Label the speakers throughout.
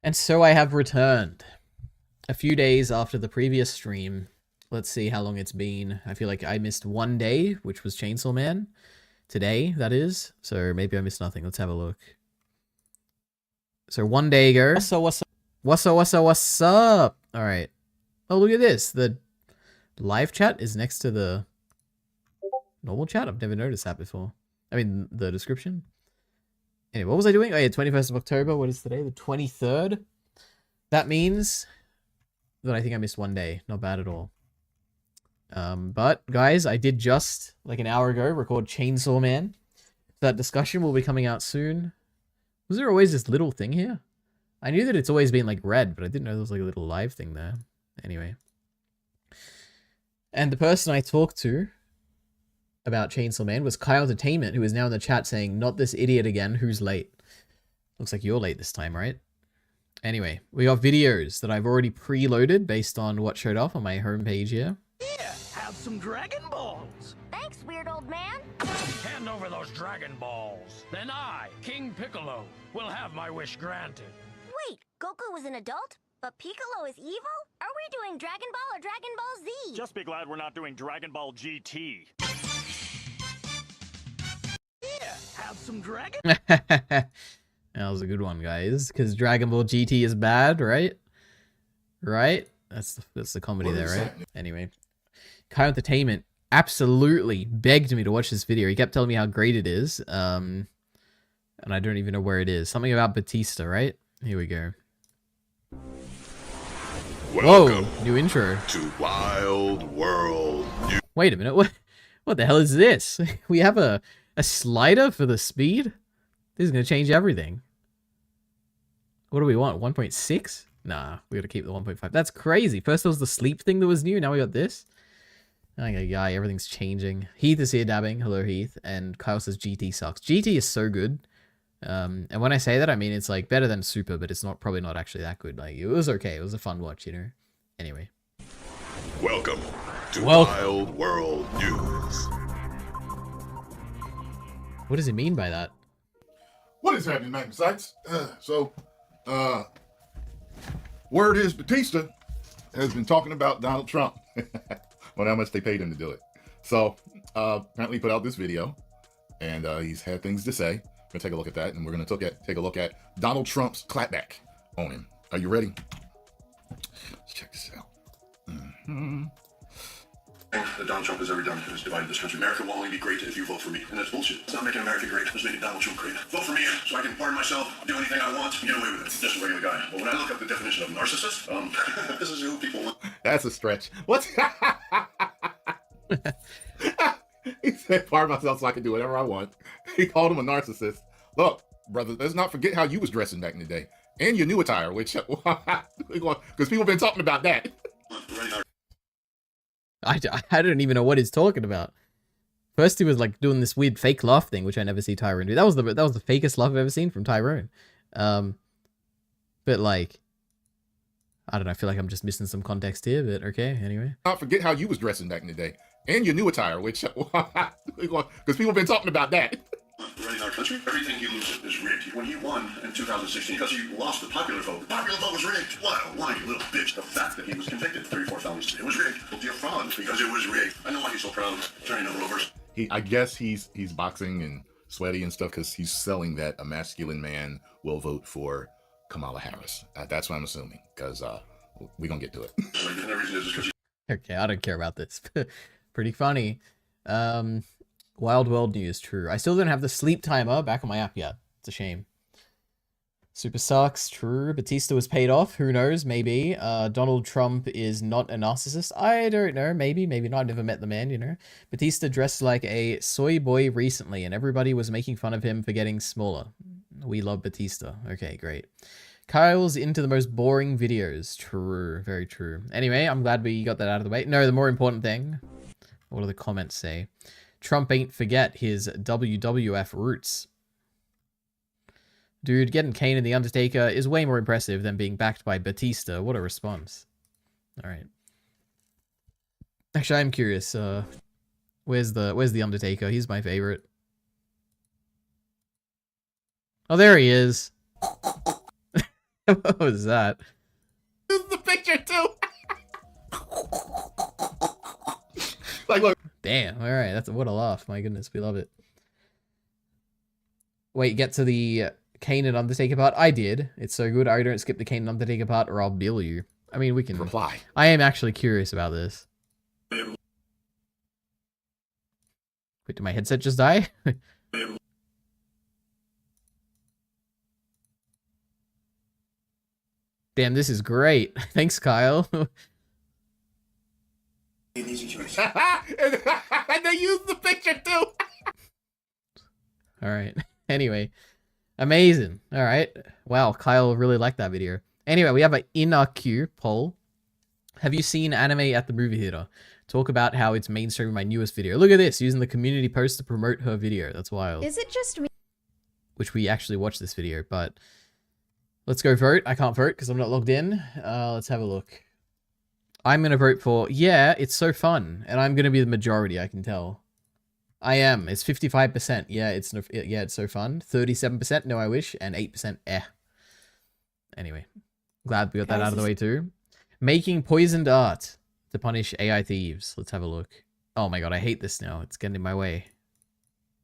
Speaker 1: And so I have returned. A few days after the previous stream. Let's see how long it's been. I feel like I missed one day, which was Chainsaw Man. Today, that is. So maybe I missed nothing. Let's have a look. So 1 day ago. What's up? Alright. Oh, look at this. The live chat is next to the normal chat. I've never noticed that before. I mean, the description. Anyway, what was I doing? Oh yeah, 21st of October. What is today? The 23rd? That means that I think I missed 1 day. Not bad at all. But, guys, I did just, like an hour ago, record Chainsaw Man. That discussion will be coming out soon. Was there always this little thing here? I knew that it's always been, like, red, but I didn't know there was, like, a little live thing there. Anyway. And the person I talked to about Chainsaw Man was Kyle Entertainment, who is now in the chat saying, "Not this idiot again, who's late?" Looks like you're late this time, right? Anyway, we got videos that I've already preloaded based on what showed up on my homepage here.
Speaker 2: Here, have some Dragon Balls.
Speaker 3: Thanks, weird old man.
Speaker 2: Hand over those Dragon Balls. Then I, King Piccolo, will have my wish granted.
Speaker 3: Wait, Goku was an adult, but Piccolo is evil? Are we doing Dragon Ball or Dragon Ball Z?
Speaker 4: Just be glad we're not doing Dragon Ball GT.
Speaker 2: Here, have some Dragon...
Speaker 1: That was a good one, guys. Because Dragon Ball GT is bad, right? Right? That's the comedy there, right? Anyway. Kyle Entertainment absolutely begged me to watch this video. He kept telling me how great it is. And I don't even know where it is. Something about Batista, right? Here we go.
Speaker 5: Welcome
Speaker 1: Whoa, new intro.
Speaker 5: to Wild World.
Speaker 1: Wait a minute. What the hell is this? We have a slider for the speed? This is going to change everything. What do we want? 1.6? Nah, we got to keep the 1.5. That's crazy. First there was the sleep thing that was new. Now we got this. Okay, guy, everything's changing. Heath is here dabbing. Hello, Heath. And Kyle says GT sucks. GT is so good. And when I say that, I mean it's like better than Super, but it's probably not actually that good. Like, it was okay. It was a fun watch, you know? Anyway.
Speaker 5: Welcome to Wild World News.
Speaker 1: What does it mean by that?
Speaker 6: What is happening, Magnus Sites? Word is Batista has been talking about Donald Trump. Well, how much they paid him to do it. So, apparently he put out this video, and he's had things to say. We're gonna take a look at that, and we're gonna take a look at Donald Trump's clapback on him. Are you ready? Let's check this out.
Speaker 7: That Donald Trump has ever done has divided this country. America will only be great if you vote for me. And that's bullshit. It's not making America great. It's making Donald Trump great. Vote for me so I can pardon myself, do anything I want, and get away with it. Just a regular guy. But when I look up the definition of narcissist, this is who people want.
Speaker 6: That's a stretch. What? He said, pardon myself so I can do whatever I want. He called him a narcissist. Look, brother, let's not forget how you was dressing back in the day. And your new attire, which, because people have been talking about that.
Speaker 1: I don't even know what he's talking about. First he was like doing this weird fake laugh thing, which I never see Tyrone do. That was the fakest laugh I've ever seen from Tyrone. But like, I don't know, I feel like I'm just missing some context here, but okay, anyway.
Speaker 6: Not forget how you was dressing back in the day. And your new attire, which, because people have been talking about that.
Speaker 7: Running our country, everything he loses is rigged. When he won in 2016, because he lost the popular vote, the popular vote was rigged. What a lying little bitch. The fact that he was convicted 34 felonies, it was rigged. He'll be a fraud because it was rigged. I know why he's so proud of turning over overs.
Speaker 6: I guess he's boxing and sweaty and stuff because he's selling that a masculine man will vote for Kamala Harris. That's what I'm assuming, because we're going to get to it.
Speaker 1: Okay, I don't care about this. Pretty funny. Wild World News, true. I still don't have the sleep timer back on my app yet. It's a shame. Super sucks, true. Batista was paid off. Who knows? Maybe. Donald Trump is not a narcissist. I don't know. Maybe, maybe not. I've never met the man, you know. Batista dressed like a soy boy recently, and everybody was making fun of him for getting smaller. We love Batista. Okay, great. Kyle's into the most boring videos. True. Very true. Anyway, I'm glad we got that out of the way. No, the more important thing. What do the comments say? Trump ain't forget his WWF roots. Dude, getting Kane and The Undertaker is way more impressive than being backed by Batista. What a response. Alright. Actually, I'm curious. Where's The Undertaker? He's my favorite. Oh, there he is. What was that?
Speaker 6: This is the picture too. Like, look.
Speaker 1: Damn. All right. That's what a laugh. My goodness, we love it. Wait, get to the Kane and Undertaker part. I did. It's so good. I don't skip the Kane and Undertaker part, or I'll bill you. I mean, we can
Speaker 6: Reply.
Speaker 1: I am actually curious about this. Wait, did my headset just die? Damn, this is great. Thanks, Kyle.
Speaker 6: And they used the picture too.
Speaker 1: All right. Anyway, amazing. All right. Wow, Kyle really liked that video. Anyway, we have an inner queue poll. Have you seen anime at the movie theater? Talk about how it's mainstreaming my newest video. Look at this, using the community post to promote her video. That's wild.
Speaker 8: Is it just me?
Speaker 1: Which we actually watched this video, but let's go vote. I can't vote because I'm not logged in. Let's have a look. I'm going to vote for, yeah, it's so fun. And I'm going to be the majority, I can tell. I am. It's 55%. Yeah, it's so fun. 37%, no I wish. And 8%, eh. Anyway, glad we got that out of the way too. Making poisoned art to punish AI thieves. Let's have a look. Oh my god, I hate this now. It's getting in my way.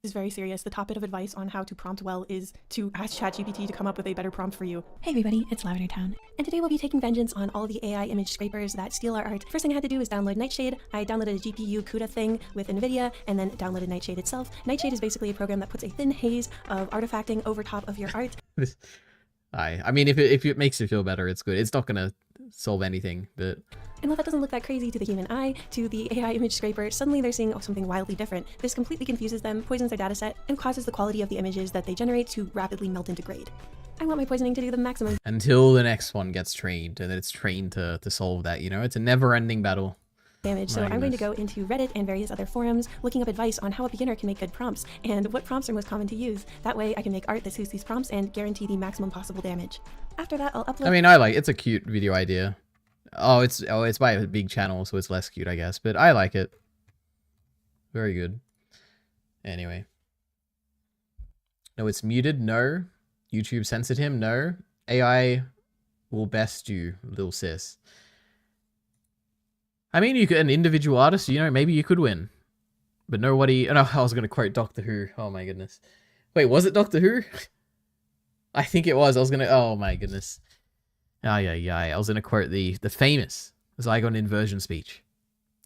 Speaker 9: Is very serious. The top bit of advice on how to prompt well is to ask ChatGPT to come up with a better prompt for you. Hey everybody, it's Lavender Town, and today we'll be taking vengeance on all the AI image scrapers that steal our art. First thing I had to do was download Nightshade. I downloaded a GPU CUDA thing with NVIDIA, and then downloaded Nightshade itself. Nightshade is basically a program that puts a thin haze of artifacting over top of your art.
Speaker 1: I mean, if it makes you feel better, it's good. It's not gonna solve anything, but...
Speaker 9: And while that doesn't look that crazy to the human eye, to the AI image scraper, suddenly they're seeing something wildly different. This completely confuses them, poisons their dataset, and causes the quality of the images that they generate to rapidly melt and degrade. I want my poisoning to do the maximum
Speaker 1: until the next one gets trained, and it's trained to solve that, you know? It's a never-ending battle.
Speaker 9: damage. So I'm going to go into Reddit and various other forums, looking up advice on how a beginner can make good prompts, and what prompts are most common to use. That way I can make art that suits these prompts and guarantee the maximum possible damage. After that, I'll upload...
Speaker 1: I mean, it's a cute video idea. Oh, it's by a big channel, so it's less cute, I guess. But I like it. Very good. Anyway. No, it's muted. No. YouTube censored him. No. AI will best you, little sis. I mean, you could, an individual artist, you know, maybe you could win. But nobody... Oh, no, I was going to quote Doctor Who. Oh, my goodness. Wait, was it Doctor Who? I think it was. I was going to... Oh, my goodness. I was going to quote the famous Zygon inversion speech.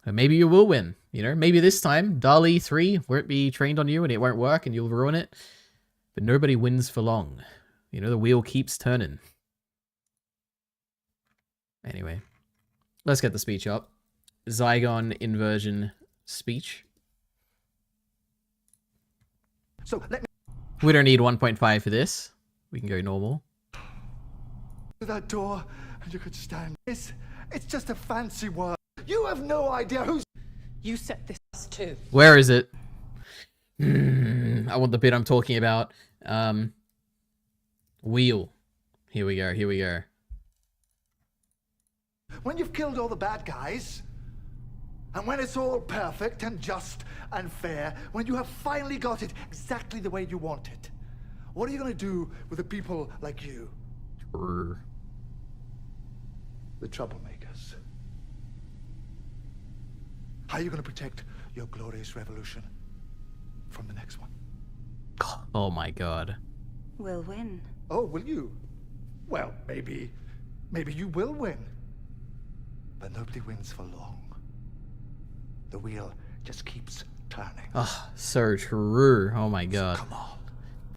Speaker 1: Maybe you will win, you know? Maybe this time, DALL-E 3 won't be trained on you and it won't work and you'll ruin it. But nobody wins for long. You know, the wheel keeps turning. Anyway, let's get the speech up. Zygon inversion speech.
Speaker 10: So
Speaker 1: we don't need 1.5 for this. We can go normal.
Speaker 10: That door, and you could stand. It's just a fancy word. You have no idea who's...
Speaker 11: You set this too.
Speaker 1: Where is it? I want the bit I'm talking about. Wheel. Here we go, here we go.
Speaker 10: When you've killed all the bad guys, and when it's all perfect and just and fair, when you have finally got it exactly the way you want it, what are you going to do with the people like you? The troublemakers. How are you going to protect your glorious revolution from the next one?
Speaker 1: Oh my god.
Speaker 11: We'll win.
Speaker 10: Oh, will you? Well, maybe you will win. But nobody wins for long. The wheel just keeps turning.
Speaker 1: Oh, so true. Oh my god.
Speaker 10: So come on.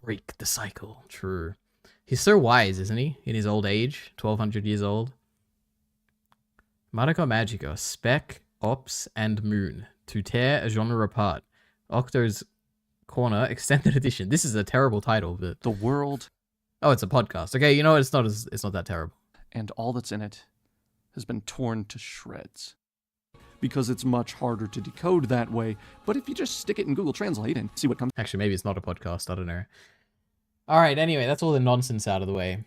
Speaker 1: Break the cycle. True. He's so wise, isn't he? In his old age. 1200 years old. Madoka Magica, Spec, Ops, and Moon. To tear a genre apart. Octo's Corner Extended Edition. This is a terrible title, but...
Speaker 12: The world...
Speaker 1: Oh, it's a podcast. Okay, you know what? It's not that terrible.
Speaker 12: And all that's in it has been torn to shreds. Because it's much harder to decode that way, but if you just stick it in Google Translate and see what comes...
Speaker 1: Actually, maybe it's not a podcast. I don't know. Alright, anyway, that's all the nonsense out of the way.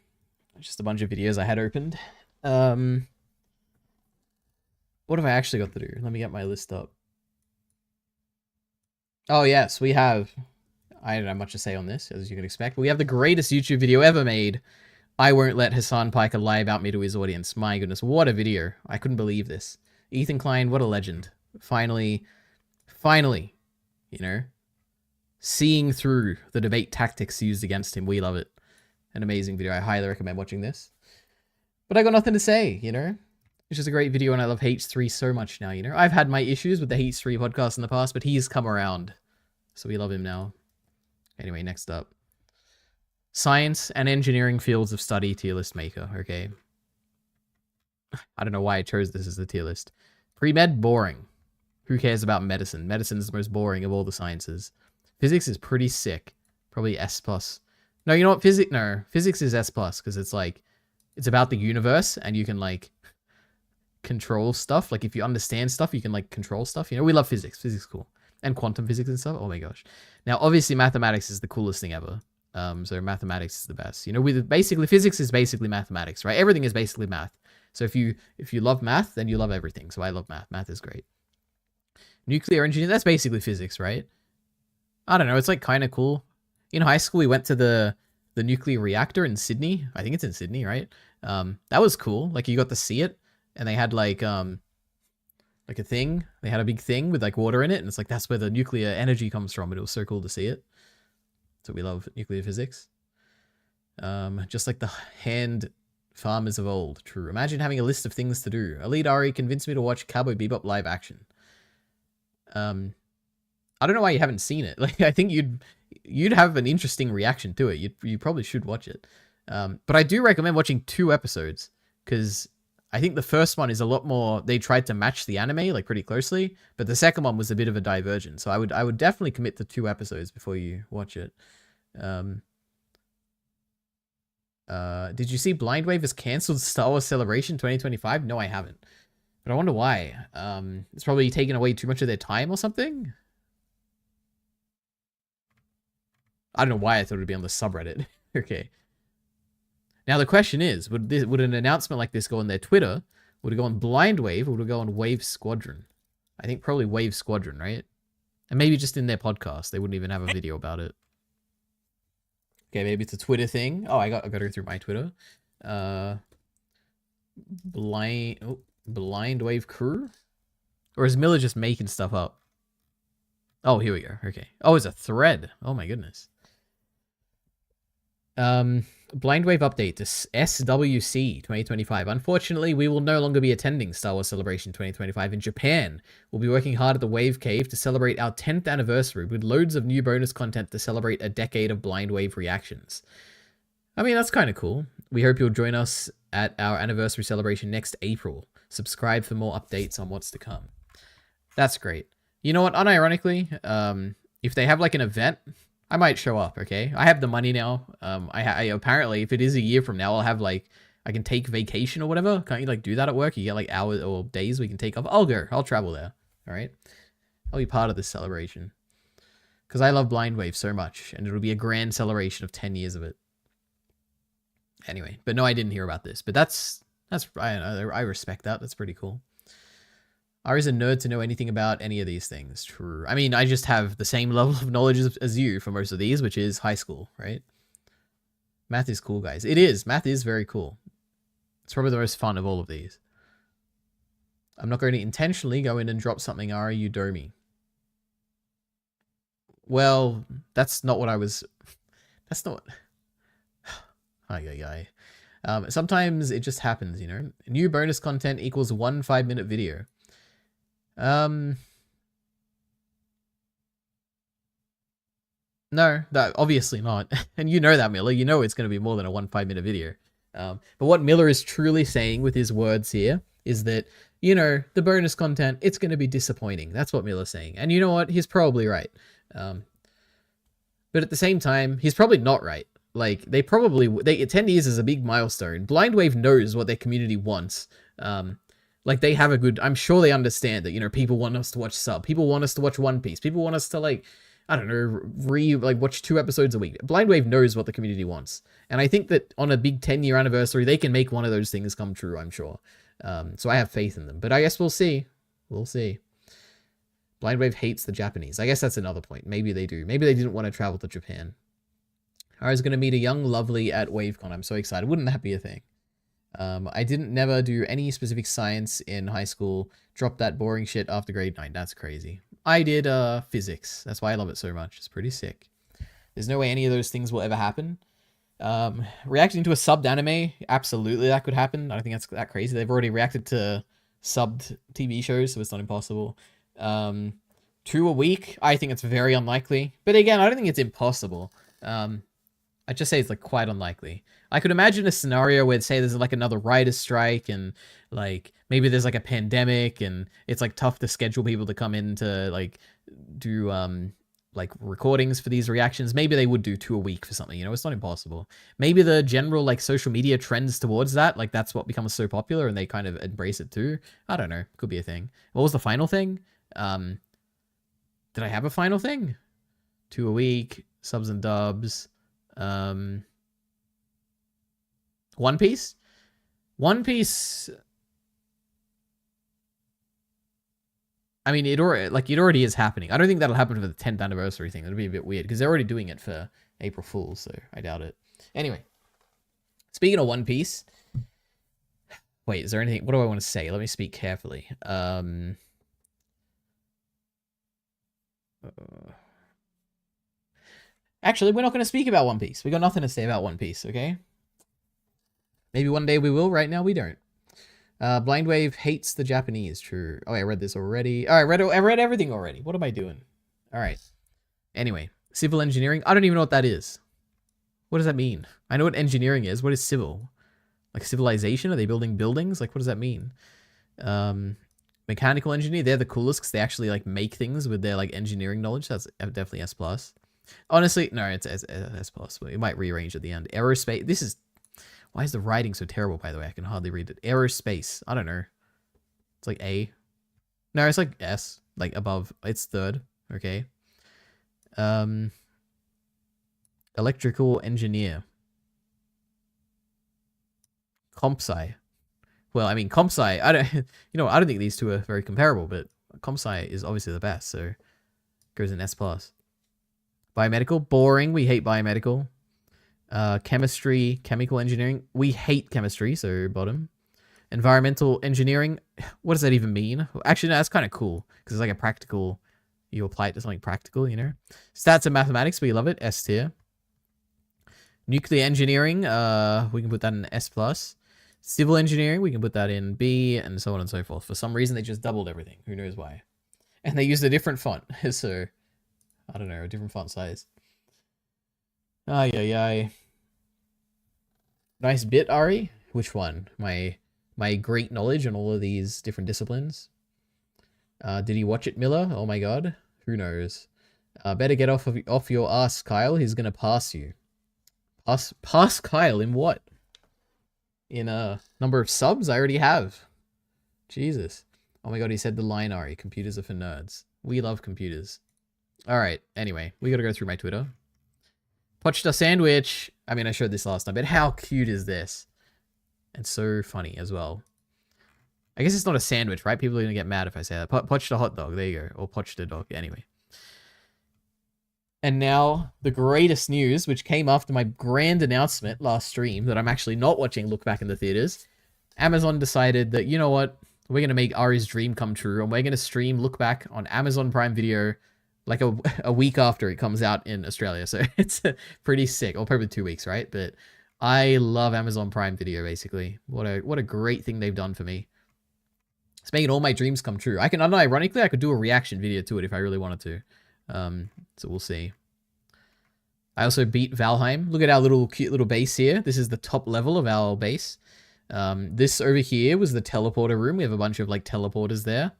Speaker 1: Just a bunch of videos I had opened. What have I actually got to do? Let me get my list up. Oh, yes, we have... I don't have much to say on this, as you can expect. But we have the greatest YouTube video ever made I won't let Hassan Piker lie about me to his audience. My goodness, what a video. I couldn't believe this. Ethan Klein, what a legend. Finally, you know, seeing through the debate tactics used against him. We love it. An amazing video. I highly recommend watching this. But I got nothing to say, you know? It's just a great video, and I love H3 so much now, you know? I've had my issues with the H3 podcast in the past, but he's come around. So we love him now. Anyway, next up. Science and engineering fields of study tier list maker, okay? I don't know why I chose this as the tier list. Pre-med, boring. Who cares about medicine? Medicine's the most boring of all the sciences. Physics is pretty sick. Probably S+. No, you know what? Physics is S+, because it's like, it's about the universe, and you can, like, control stuff. Like, if you understand stuff, you can, like, control stuff. You know, we love physics. Physics is cool. And quantum physics and stuff. Oh my gosh. Now, obviously, mathematics is the coolest thing ever. So mathematics is the best. You know, basically, physics is basically mathematics, right? Everything is basically math. So if you love math, then you love everything. So I love math. Math is great. Nuclear engineering, that's basically physics, right? I don't know. It's, like, kind of cool. In high school, we went to the nuclear reactor in Sydney. I think it's in Sydney, right? That was cool. Like, you got to see it, and they had like a thing. They had a big thing with like water in it, and it's like that's where the nuclear energy comes from. And it was so cool to see it. So we love nuclear physics. Just like the hand farmers of old. True. Imagine having a list of things to do. Elite Ari convinced me to watch Cowboy Bebop live action. I don't know why you haven't seen it. Like, I think you'd have an interesting reaction to it. You probably should watch it. But I do recommend watching 2 episodes, because I think the first one is a lot more, they tried to match the anime like pretty closely, but the second one was a bit of a diversion. So I would definitely commit to 2 episodes before you watch it. Did you see Blind Wave has cancelled Star Wars Celebration 2025? No, I haven't. But I wonder why. It's probably taken away too much of their time or something. I don't know why I thought it would be on the subreddit. Okay. Now the question is, would an announcement like this go on their Twitter? Would it go on Blind Wave, or would it go on Wave Squadron? I think probably Wave Squadron, right? And maybe just in their podcast. They wouldn't even have a video about it. Okay, maybe it's a Twitter thing. Oh, I got to go through my Twitter. Blind Wave Crew? Or is Miller just making stuff up? Oh, here we go. Okay. Oh, it's a thread. Oh my goodness. Blind Wave update to SWC 2025. Unfortunately, we will no longer be attending Star Wars Celebration 2025 in Japan. We'll be working hard at the Wave Cave to celebrate our 10th anniversary with loads of new bonus content to celebrate a decade of Blind Wave reactions. I mean, that's kind of cool. We hope you'll join us at our anniversary celebration next April. Subscribe for more updates on what's to come. That's great. You know what? Unironically, if they have like an event, I might show up, okay? I have the money now. I apparently, if it is a year from now, I'll have like, I can take vacation or whatever. Can't you like do that at work? You get like hours or days we can take off. I'll go. I'll travel there. All right? I'll be part of this celebration. Because I love Blind Wave so much. And it'll be a grand celebration of 10 years of it. Anyway, but no, I didn't hear about this. But that's I respect that. That's pretty cool. Ari's a nerd to know anything about any of these things. True. I mean, I just have the same level of knowledge as you for most of these, which is high school, right? Math is cool, guys. It is. Math is very cool. It's probably the most fun of all of these. I'm not going to intentionally go in and drop something, Ari. You do me. Well, that's not what I was... That's not... Sometimes it just happens, you know? New bonus content equals 1 5-minute video. No, that obviously not. And you know that, Miller. You know it's going to be more than a 1 5-minute video. But what Miller is truly saying with his words here is that, you know, the bonus content, it's going to be disappointing. That's what Miller's saying. And you know what? He's probably right. But at the same time, he's probably not right. Like, 10 years is a big milestone. Blind Wave knows what their community wants. Like, they have a good... I'm sure they understand that, you know, people want us to watch Sub. People want us to watch One Piece. People want us to, like, I don't know, watch 2 episodes a week. Blind Wave knows what the community wants. And I think that on a big 10-year anniversary, they can make one of those things come true, I'm sure. So I have faith in them. But I guess we'll see. We'll see. Blind Wave hates the Japanese. I guess that's another point. Maybe they do. Maybe they didn't want to travel to Japan. I was going to meet a young lovely at WaveCon. I'm so excited. Wouldn't that be a thing? I didn't never do any specific science in high school. Dropped that boring shit after grade 9. That's crazy. I did physics. That's why I love it so much. It's pretty sick. There's no way any of those things will ever happen. Reacting to a subbed anime, absolutely that could happen. I don't think that's that crazy. They've already reacted to subbed TV shows, so it's not impossible. 2 a week, I think it's very unlikely. But again, I don't think it's impossible. I'd just say it's like quite unlikely. I could imagine a scenario where, say, there's like another writer's strike and like maybe there's like a pandemic and it's like tough to schedule people to come in to like do like recordings for these reactions. Maybe they would do 2 a week for something, you know, it's not impossible. Maybe the general like social media trends towards that, like that's what becomes so popular and they kind of embrace it too. I don't know, could be a thing. What was the final thing? Did I have a final thing? 2 a week, subs and dubs. One Piece? One Piece... I mean, it already is happening. I don't think that'll happen for the 10th anniversary thing. That'll be a bit weird, because they're already doing it for April Fools, so I doubt it. Anyway. Speaking of One Piece... Wait, is there anything... What do I want to say? Let me speak carefully. Actually, we're not going to speak about One Piece. We got nothing to say about One Piece, okay? Maybe one day we will. Right now, we don't. Blind Wave hates the Japanese. True. Oh, I read this already. Oh, I read everything already. What am I doing? All right. Anyway, civil engineering. I don't even know what that is. What does that mean? I know what engineering is. What is civil? Like civilization? Are they building buildings? Like, what does that mean? Mechanical engineer. They're the coolest because they actually like make things with their like engineering knowledge. That's definitely S+. Honestly, no, it's S+. We might rearrange at the end. Aerospace. This is... Why is the writing so terrible, by the way? I can hardly read it. Aerospace. I don't know. It's like A. No, it's like S. Like above. It's third. Okay. Electrical engineer. Comp-sci. Well, I mean, Comp-sci, I don't... You know, I don't think these two are very comparable, but Comp-sci is obviously the best, so... Goes in S+. Biomedical. Boring. We hate biomedical. Chemistry, chemical engineering. We hate chemistry, so bottom. Environmental engineering. What does that even mean? Actually, no, that's kind of cool because it's like a practical. You apply it to something practical, you know. Stats and mathematics, we love it. S tier. Nuclear engineering. We can put that in S+. Civil engineering, we can put that in B, and so on and so forth. For some reason, they just doubled everything. Who knows why? And they used a different font, so I don't know, a different font size. Ay, ay, ay. Nice bit, Ari. Which one? My great knowledge on all of these different disciplines. Did he watch it, Miller? Oh my god. Who knows? Better get off your ass, Kyle. He's gonna pass you. Pass Kyle in what? In a number of subs? I already have. Jesus. Oh my god, he said the line, Ari. Computers are for nerds. We love computers. Alright, anyway. We gotta go through my Twitter. Pochta sandwich. I mean, I showed this last time, but how cute is this? And so funny as well. I guess it's not a sandwich, right? People are going to get mad if I say that. Pochta hot dog. There you go. Or pochta dog. Anyway. And now, the greatest news, which came after my grand announcement last stream that I'm actually not watching Look Back in the Theaters. Amazon decided that, you know what? We're going to make Ari's dream come true. And we're going to stream Look Back on Amazon Prime Video like a week after it comes out in Australia. So it's pretty sick. Or probably 2 weeks, right? But I love Amazon Prime Video, basically. What a great thing they've done for me. It's making all my dreams come true. Ironically, I could do a reaction video to it if I really wanted to. So we'll see. I also beat Valheim. Look at our cute little base here. This is the top level of our base. This over here was the teleporter room. We have a bunch of like teleporters there.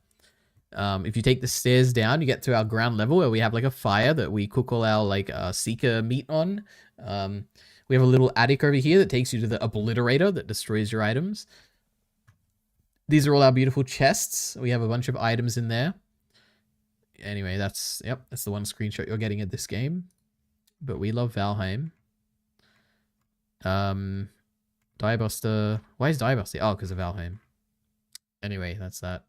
Speaker 1: If you take the stairs down, you get to our ground level where we have like a fire that we cook all our like seeker meat on. We have a little attic over here that takes you to the obliterator that destroys your items. These are all our beautiful chests. We have a bunch of items in there. Anyway, that's the one screenshot you're getting at this game. But we love Valheim. Diebuster. Why is Diebuster? Oh, because of Valheim. Anyway, that's that.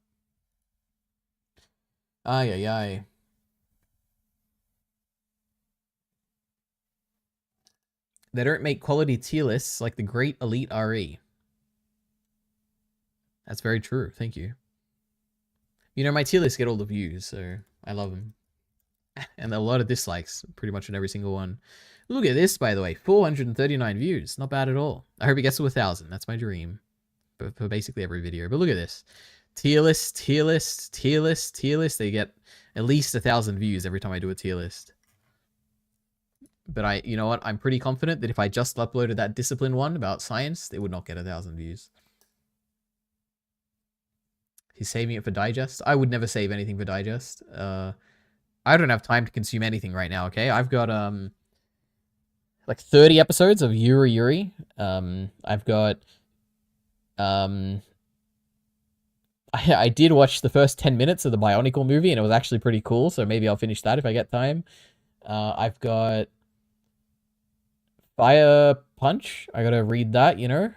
Speaker 1: Ay, ay, ay. They don't make quality tier lists like the Great Elite RE. That's very true. Thank you. You know, my tier lists get all the views, so I love them. And a lot of dislikes, pretty much on every single one. Look at this, by the way. 439 views. Not bad at all. I hope it gets to 1,000. That's my dream. For basically every video. But look at this. Tier list, tier list, tier list, tier list. They get at least 1,000 views every time I do a tier list. But you know what? I'm pretty confident that if I just uploaded that discipline one about science, it would not get 1,000 views. He's saving it for digest. I would never save anything for digest. I don't have time to consume anything right now, okay? I've got, like 30 episodes of Yuri Yuri. I've got, I did watch the first 10 minutes of the Bionicle movie, and it was actually pretty cool, so maybe I'll finish that if I get time. I've got Fire Punch. I gotta read that, you know?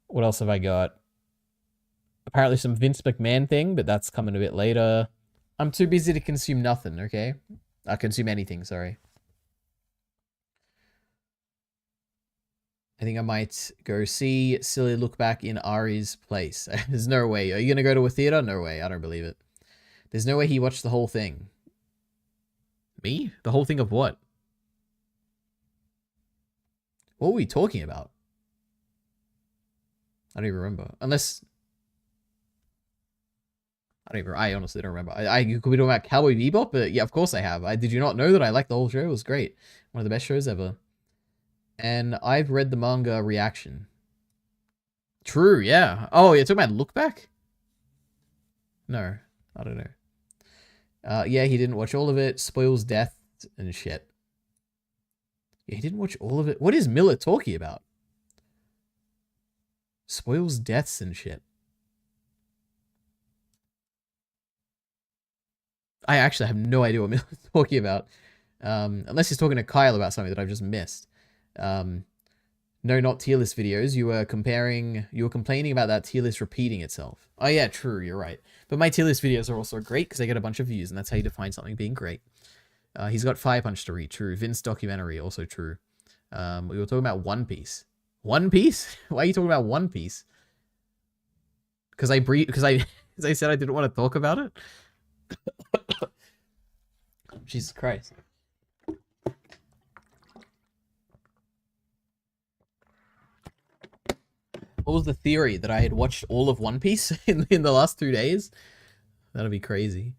Speaker 1: What else have I got? Apparently some Vince McMahon thing, but that's coming a bit later. I'm too busy to consume nothing, okay? I consume anything, sorry. I think I might go see Silly Look Back in Ari's place. There's no way. Are you gonna go to a theater? No way. I don't believe it. There's no way he watched the whole thing. Me? The whole thing of what? What were we talking about? I don't even remember. Unless... I honestly don't remember. You could be talking about Cowboy Bebop, but yeah, of course I have. Did you not know that I liked the whole show? It was great. One of the best shows ever. And I've read the manga reaction. True, yeah. Oh, you're talking about Look Back? No, I don't know. Yeah, he didn't watch all of it. Spoils death and shit. Yeah, he didn't watch all of it. What is Miller talking about? Spoils deaths and shit. I actually have no idea what Miller's talking about. Unless he's talking to Kyle about something that I've just missed. No, not tier list videos. You were complaining about that tier list repeating itself. Oh yeah, true, you're right. But my tier list videos are also great because they get a bunch of views, and that's how you define something being great. He's got Fire Punch to read, true. Vince documentary, also true. We were talking about One Piece. One Piece? Why are you talking about One Piece? Because I said I didn't want to talk about it? Jesus Christ. What was the theory? That I had watched all of One Piece in the last 2 days? That'd be crazy.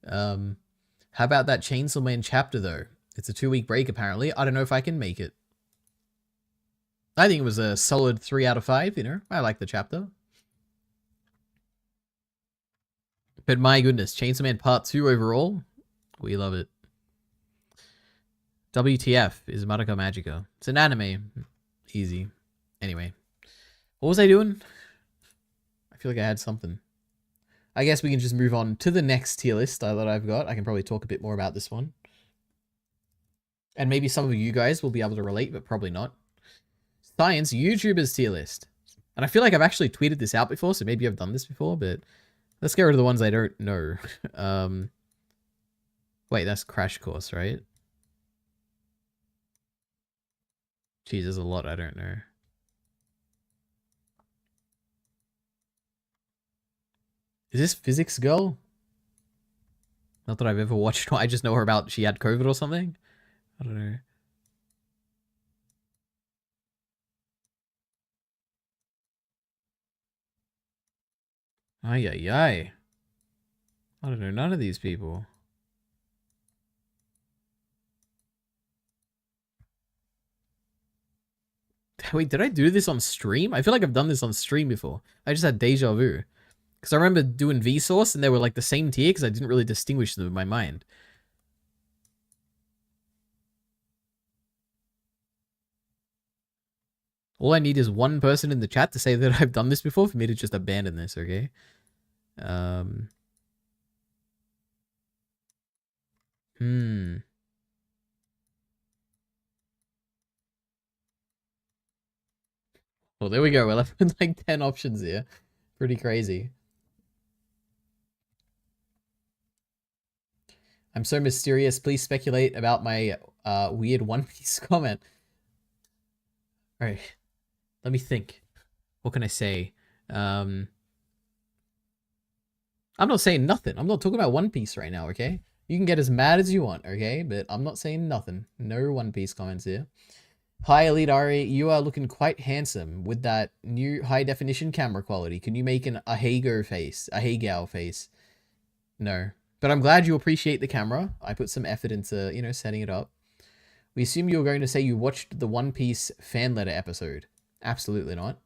Speaker 1: How about that Chainsaw Man chapter, though? It's a 2-week break, apparently. I don't know if I can make it. I think it was a solid 3 out of 5, you know? I like the chapter. But my goodness, Chainsaw Man Part 2 overall, we love it. WTF is Madoka Magica. It's an anime. Easy. Anyway. What was I doing? I feel like I had something. I guess we can just move on to the next tier list that I've got. I can probably talk a bit more about this one. And maybe some of you guys will be able to relate, but probably not. Science YouTubers tier list. And I feel like I've actually tweeted this out before, so maybe I've done this before, but let's get rid of the ones I don't know. Wait, that's Crash Course, right? Geez, there's a lot I don't know. Is this Physics Girl? Not that I've ever watched. I just know her about she had COVID or something. I don't know. Ay, ay, ay. I don't know none of these people. Wait, did I do this on stream? I feel like I've done this on stream before. I just had deja vu. Because I remember doing Vsauce and they were like the same tier because I didn't really distinguish them in my mind. All I need is one person in the chat to say that I've done this before for me to just abandon this, okay? Well, there we go. We're left with like 10 options here. Pretty crazy. I'm so mysterious. Please speculate about my weird One Piece comment. Alright. Let me think. What can I say? I'm not saying nothing. I'm not talking about One Piece right now, okay? You can get as mad as you want, okay? But I'm not saying nothing. No One Piece comments here. Hi, Elite Ari. You are looking quite handsome with that new high-definition camera quality. Can you make a Hago face? A Hagao face? No. But I'm glad you appreciate the camera. I put some effort into, you know, setting it up. We assume you were going to say you watched the One Piece fan letter episode. Absolutely not.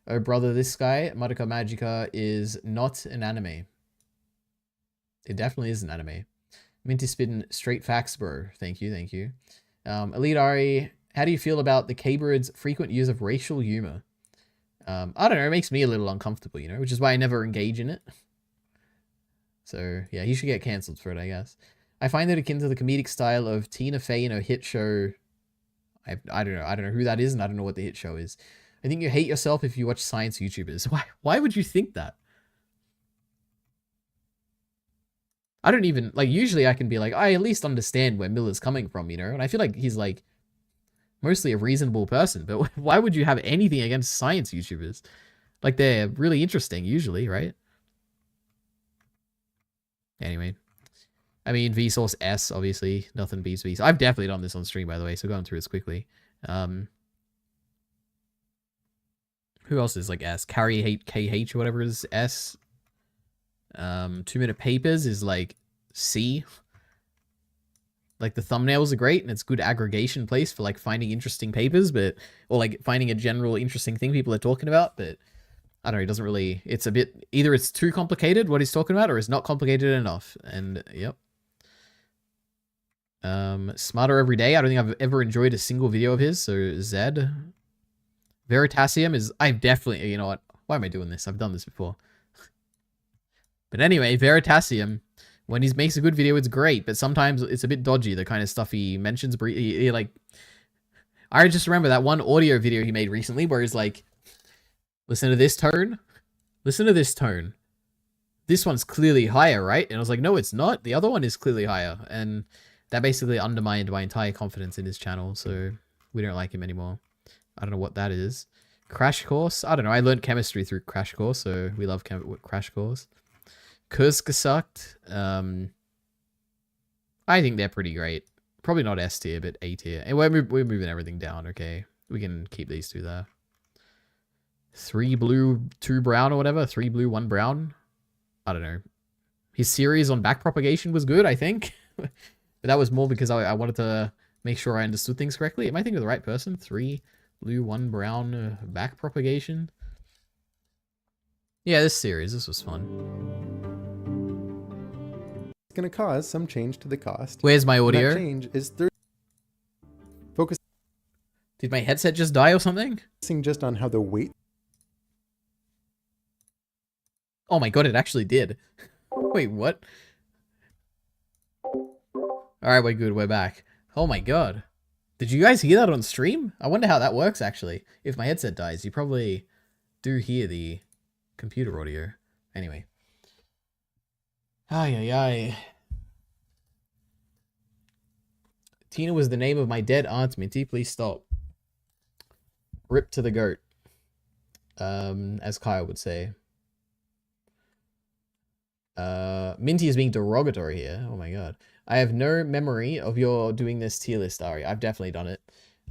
Speaker 1: Oh, brother, this guy, Madoka Magica, is not an anime. It definitely is an anime. Minty spitting straight facts, bro. Thank you, thank you. Elite Ari, how do you feel about the K-Bird's frequent use of racial humor? I don't know, it makes me a little uncomfortable, you know, which is why I never engage in it. So, yeah, he should get cancelled for it, I guess. I find it akin to the comedic style of Tina Fey in her hit show. I don't know who that is, and I don't know what the hit show is. I think you hate yourself if you watch science YouTubers. Why would you think that? I don't even, like, usually I can be like, I at least understand where Miller's coming from, you know? And I feel like he's, like, mostly a reasonable person. But why would you have anything against science YouTubers? Like, they're really interesting, usually, right? Anyway. I mean, Vsauce S, obviously. Nothing beats Vsauce. I've definitely done this on stream, by the way, so going through this quickly. Who else is, like, S? Carrie KH or whatever is S. 2 Minute Papers is, like, C. Like, the thumbnails are great, and it's good aggregation place for, like, finding interesting papers, but... Or, like, finding a general interesting thing people are talking about, but... I don't know, it doesn't really... It's a bit... Either it's too complicated, what he's talking about, or it's not complicated enough. And, yep. Smarter Every Day. I don't think I've ever enjoyed a single video of his, so Zed. Veritasium is... I've definitely... You know what? Why am I doing this? I've done this before. But anyway, Veritasium... When he makes a good video, it's great, but sometimes it's a bit dodgy, the kind of stuff he mentions. He like... I just remember that one audio video he made recently where he's like, listen to this tone. Listen to this tone. This one's clearly higher, right? And I was like, no, it's not. The other one is clearly higher. And that basically undermined my entire confidence in his channel, so we don't like him anymore. I don't know what that is. Crash Course? I don't know. I learned chemistry through Crash Course, so we love Crash Course. Kurzgesagt. I think they're pretty great. Probably not S tier, but A tier. And we're moving everything down, okay? We can keep these two there. 3 blue, 2 brown or whatever. 3 blue, 1 brown. I don't know. His series on back propagation was good, I think. But that was more because I wanted to make sure I understood things correctly. Am I thinking of the right person? 3 blue, 1 brown back propagation. Yeah, this was fun.
Speaker 8: It's going to cause some change to the cost.
Speaker 1: Where's my audio?
Speaker 8: That change is focusing.
Speaker 1: Did my headset just die or something?
Speaker 8: Just on how the weight.
Speaker 1: Oh my god, it actually did. Wait, what? Alright, we're good, we're back. Oh my god. Did you guys hear that on stream? I wonder how that works, actually. If my headset dies, you probably do hear the computer audio. Anyway. Ay. Tina was the name of my dead aunt, Minty. Please stop. Rip to the goat. As Kyle would say. Minty is being derogatory here. Oh my god. I have no memory of your doing this tier list, Ari. I've definitely done it.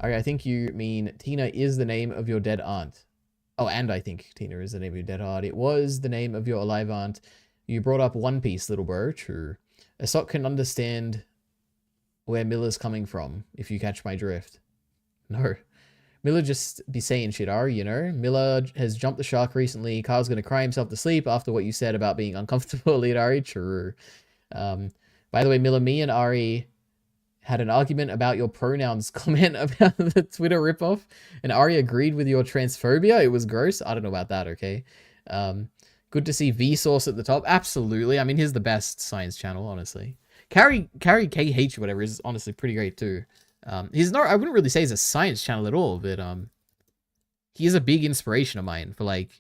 Speaker 1: Ari, I think you mean Tina is the name of your dead aunt. Oh, and I think Tina is the name of your dead aunt. It was the name of your alive aunt. You brought up One Piece, little bro. True. A sock can understand where Miller's coming from, if you catch my drift. No. Miller just be saying shit, Ari, you know? Miller has jumped the shark recently. Kyle's gonna cry himself to sleep after what you said about being uncomfortable, lead Ari. True. By the way, Miller, me and Ari had an argument about your pronouns comment about the Twitter ripoff, and Ari agreed with your transphobia. It was gross. I don't know about that, okay? Good to see Vsauce at the top. Absolutely. I mean, he's the best science channel, honestly. Carrie KH, whatever, is honestly pretty great too. He's not, I wouldn't really say he's a science channel at all, but he is a big inspiration of mine for like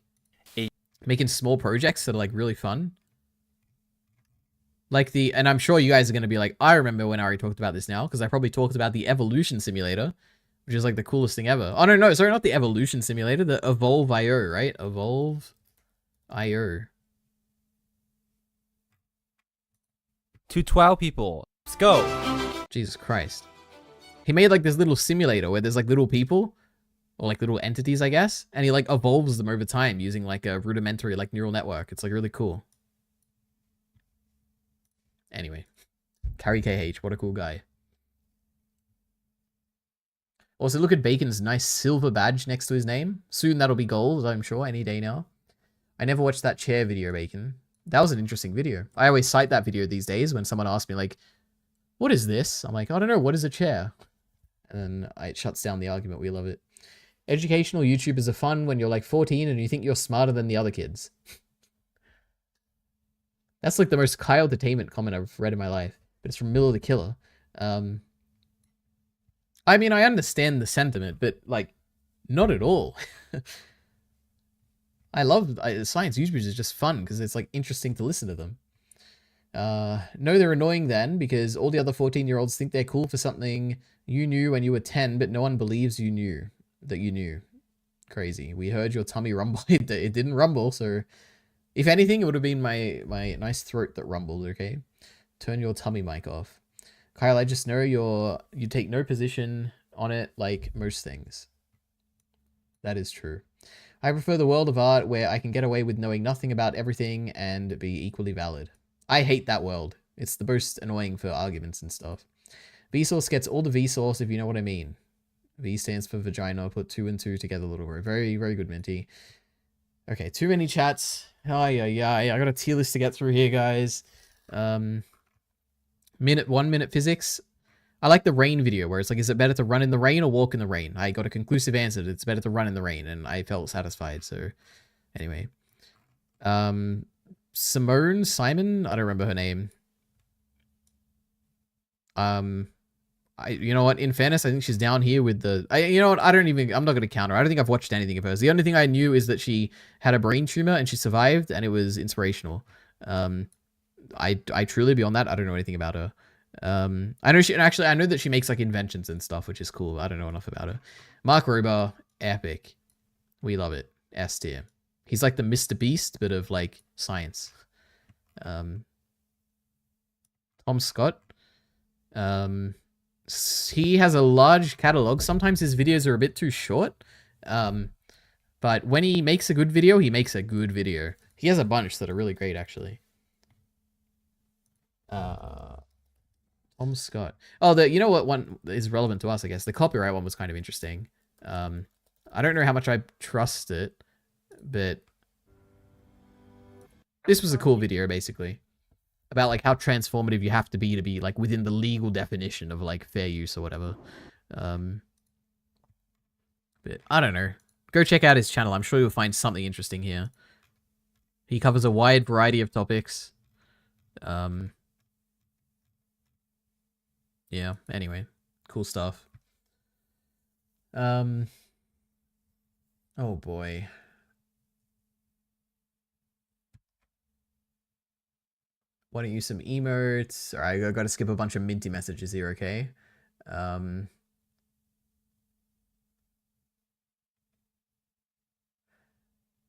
Speaker 1: making small projects that are like really fun. Like and I'm sure you guys are going to be like, I remember when Ari talked about this now, because I probably talked about the evolution simulator, which is like the coolest thing ever. Oh, no, sorry, not the evolution simulator, the Evolve.io, right? Evolve.io.
Speaker 13: 212 people. Let's go.
Speaker 1: Jesus Christ. He made like this little simulator where there's like little people, or like little entities, I guess, and he like evolves them over time using like a rudimentary like neural network. It's like really cool. Anyway, Carrie KH, what a cool guy. Also, look at Bacon's nice silver badge next to his name. Soon that'll be gold, I'm sure, any day now. I never watched that chair video, Bacon. That was an interesting video. I always cite that video these days when someone asks me, like, what is this? I'm like, I don't know, what is a chair? And then it shuts down the argument. We love it. Educational YouTubers are fun when you're like 14 and you think you're smarter than the other kids. That's like the most Kyle Entertainment comment I've read in my life. But it's from Miller the Killer. I mean, I understand the sentiment, but like, not at all. I love science YouTubers is just fun because it's like interesting to listen to them. No, they're annoying then because all the other 14-year-olds think they're cool for something you knew when you were 10, but no one believes you knew that you knew. Crazy. We heard your tummy rumble. It didn't rumble, so if anything, it would have been my nice throat that rumbled, okay? Turn your tummy mic off. Kyle, I just know you take no position on it like most things. That is true. I prefer the world of art where I can get away with knowing nothing about everything and be equally valid. I hate that world. It's the most annoying for arguments and stuff. Vsauce gets all the Vsauce if you know what I mean. V stands for vagina. Put 2 and 2 together, little bro. Very, very good, Minty. Okay, too many chats. Oh, yeah. I got a tier list to get through here, guys. 1 minute physics. I like the rain video where it's like, is it better to run in the rain or walk in the rain? I got a conclusive answer that it's better to run in the rain, and I felt satisfied. So, anyway. Simone? Simon? I don't remember her name. You know what? In fairness, I think she's down here with the... you know what? I'm not going to counter. I don't think I've watched anything of hers. The only thing I knew is that she had a brain tumor and she survived, and it was inspirational. I truly, beyond that, I don't know anything about her. I know I know that she makes like inventions and stuff, which is cool. I don't know enough about her. Mark Rober, epic. We love it. S tier. He's like the Mr. Beast, but of like science. Tom Scott. He has a large catalog. Sometimes his videos are a bit too short. But when he makes a good video, he makes a good video. He has a bunch that are really great, actually. Tom Scott. Oh, you know what one is relevant to us, I guess? The copyright one was kind of interesting. I don't know how much I trust it, but this was a cool video, basically. About, like, how transformative you have to be, like, within the legal definition of, like, fair use or whatever. But I don't know. Go check out his channel. I'm sure you'll find something interesting here. He covers a wide variety of topics. Yeah, anyway. Cool stuff. Oh boy. Why don't you use some emotes? Alright, I gotta skip a bunch of minty messages here, okay?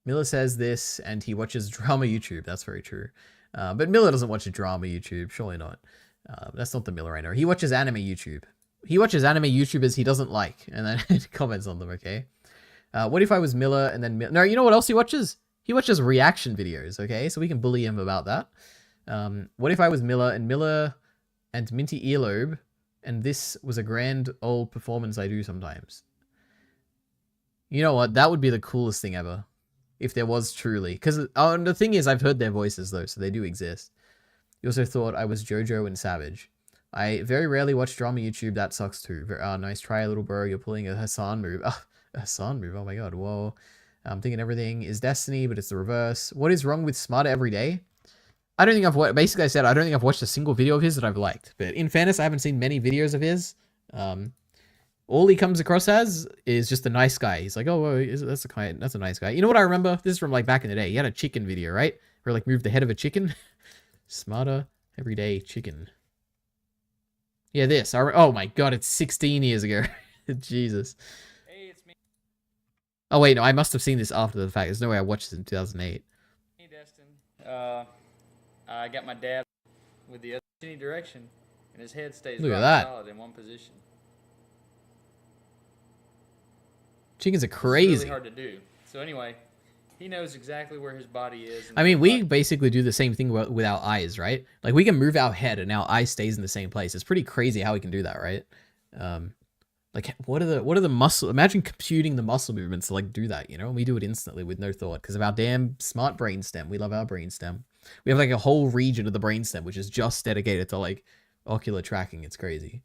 Speaker 1: Miller says this, and he watches drama YouTube. That's very true. But Miller doesn't watch drama YouTube. Surely not. That's not the Miller I know. He watches anime YouTube. He watches anime YouTubers he doesn't like, and then comments on them, okay? What if I was Miller, and then... No, you know what else he watches? He watches reaction videos, okay? So we can bully him about that. What if I was Miller and Minty Earlobe, and this was a grand old performance I do sometimes? You know what? That would be the coolest thing ever. If there was truly. Because the thing is, I've heard their voices, though, so they do exist. You also thought I was JoJo and Savage. I very rarely watch drama YouTube. That sucks, too. Nice try, little bro. You're pulling a Hassan move. A Hassan move? Oh, my God. Whoa. I'm thinking everything is destiny, but it's the reverse. What is wrong with Smarter Every Day? I don't think I've watched... Basically, I said I don't think I've watched a single video of his that I've liked. But in fairness, I haven't seen many videos of his. All he comes across as is just a nice guy. He's like, oh, well, that's a nice guy. You know what I remember? This is from like back in the day. He had a chicken video, right? Where like moved the head of a chicken. Smarter Everyday chicken. Yeah, this. Oh my god, it's 16 years ago. Jesus.
Speaker 13: Hey, it's me.
Speaker 1: Oh wait, no, I must have seen this after the fact. There's no way I watched this in 2008.
Speaker 13: Hey, Destin. I got my dad with the other any direction, and his head stays
Speaker 1: Look at
Speaker 13: rock
Speaker 1: that.
Speaker 13: solid in one position.
Speaker 1: Chickens are
Speaker 13: It's
Speaker 1: crazy.
Speaker 13: really hard to do. So anyway, he knows exactly where his body is.
Speaker 1: I mean, we basically do the same thing with our eyes, right? Like, we can move our head and our eye stays in the same place. It's pretty crazy how we can do that, right? Like, what are the muscle... Imagine computing the muscle movements to, like, do that, you know? And we do it instantly with no thought because of our damn smart brainstem. We love our brainstem. We have, like, a whole region of the brainstem which is just dedicated to, like, ocular tracking. It's crazy.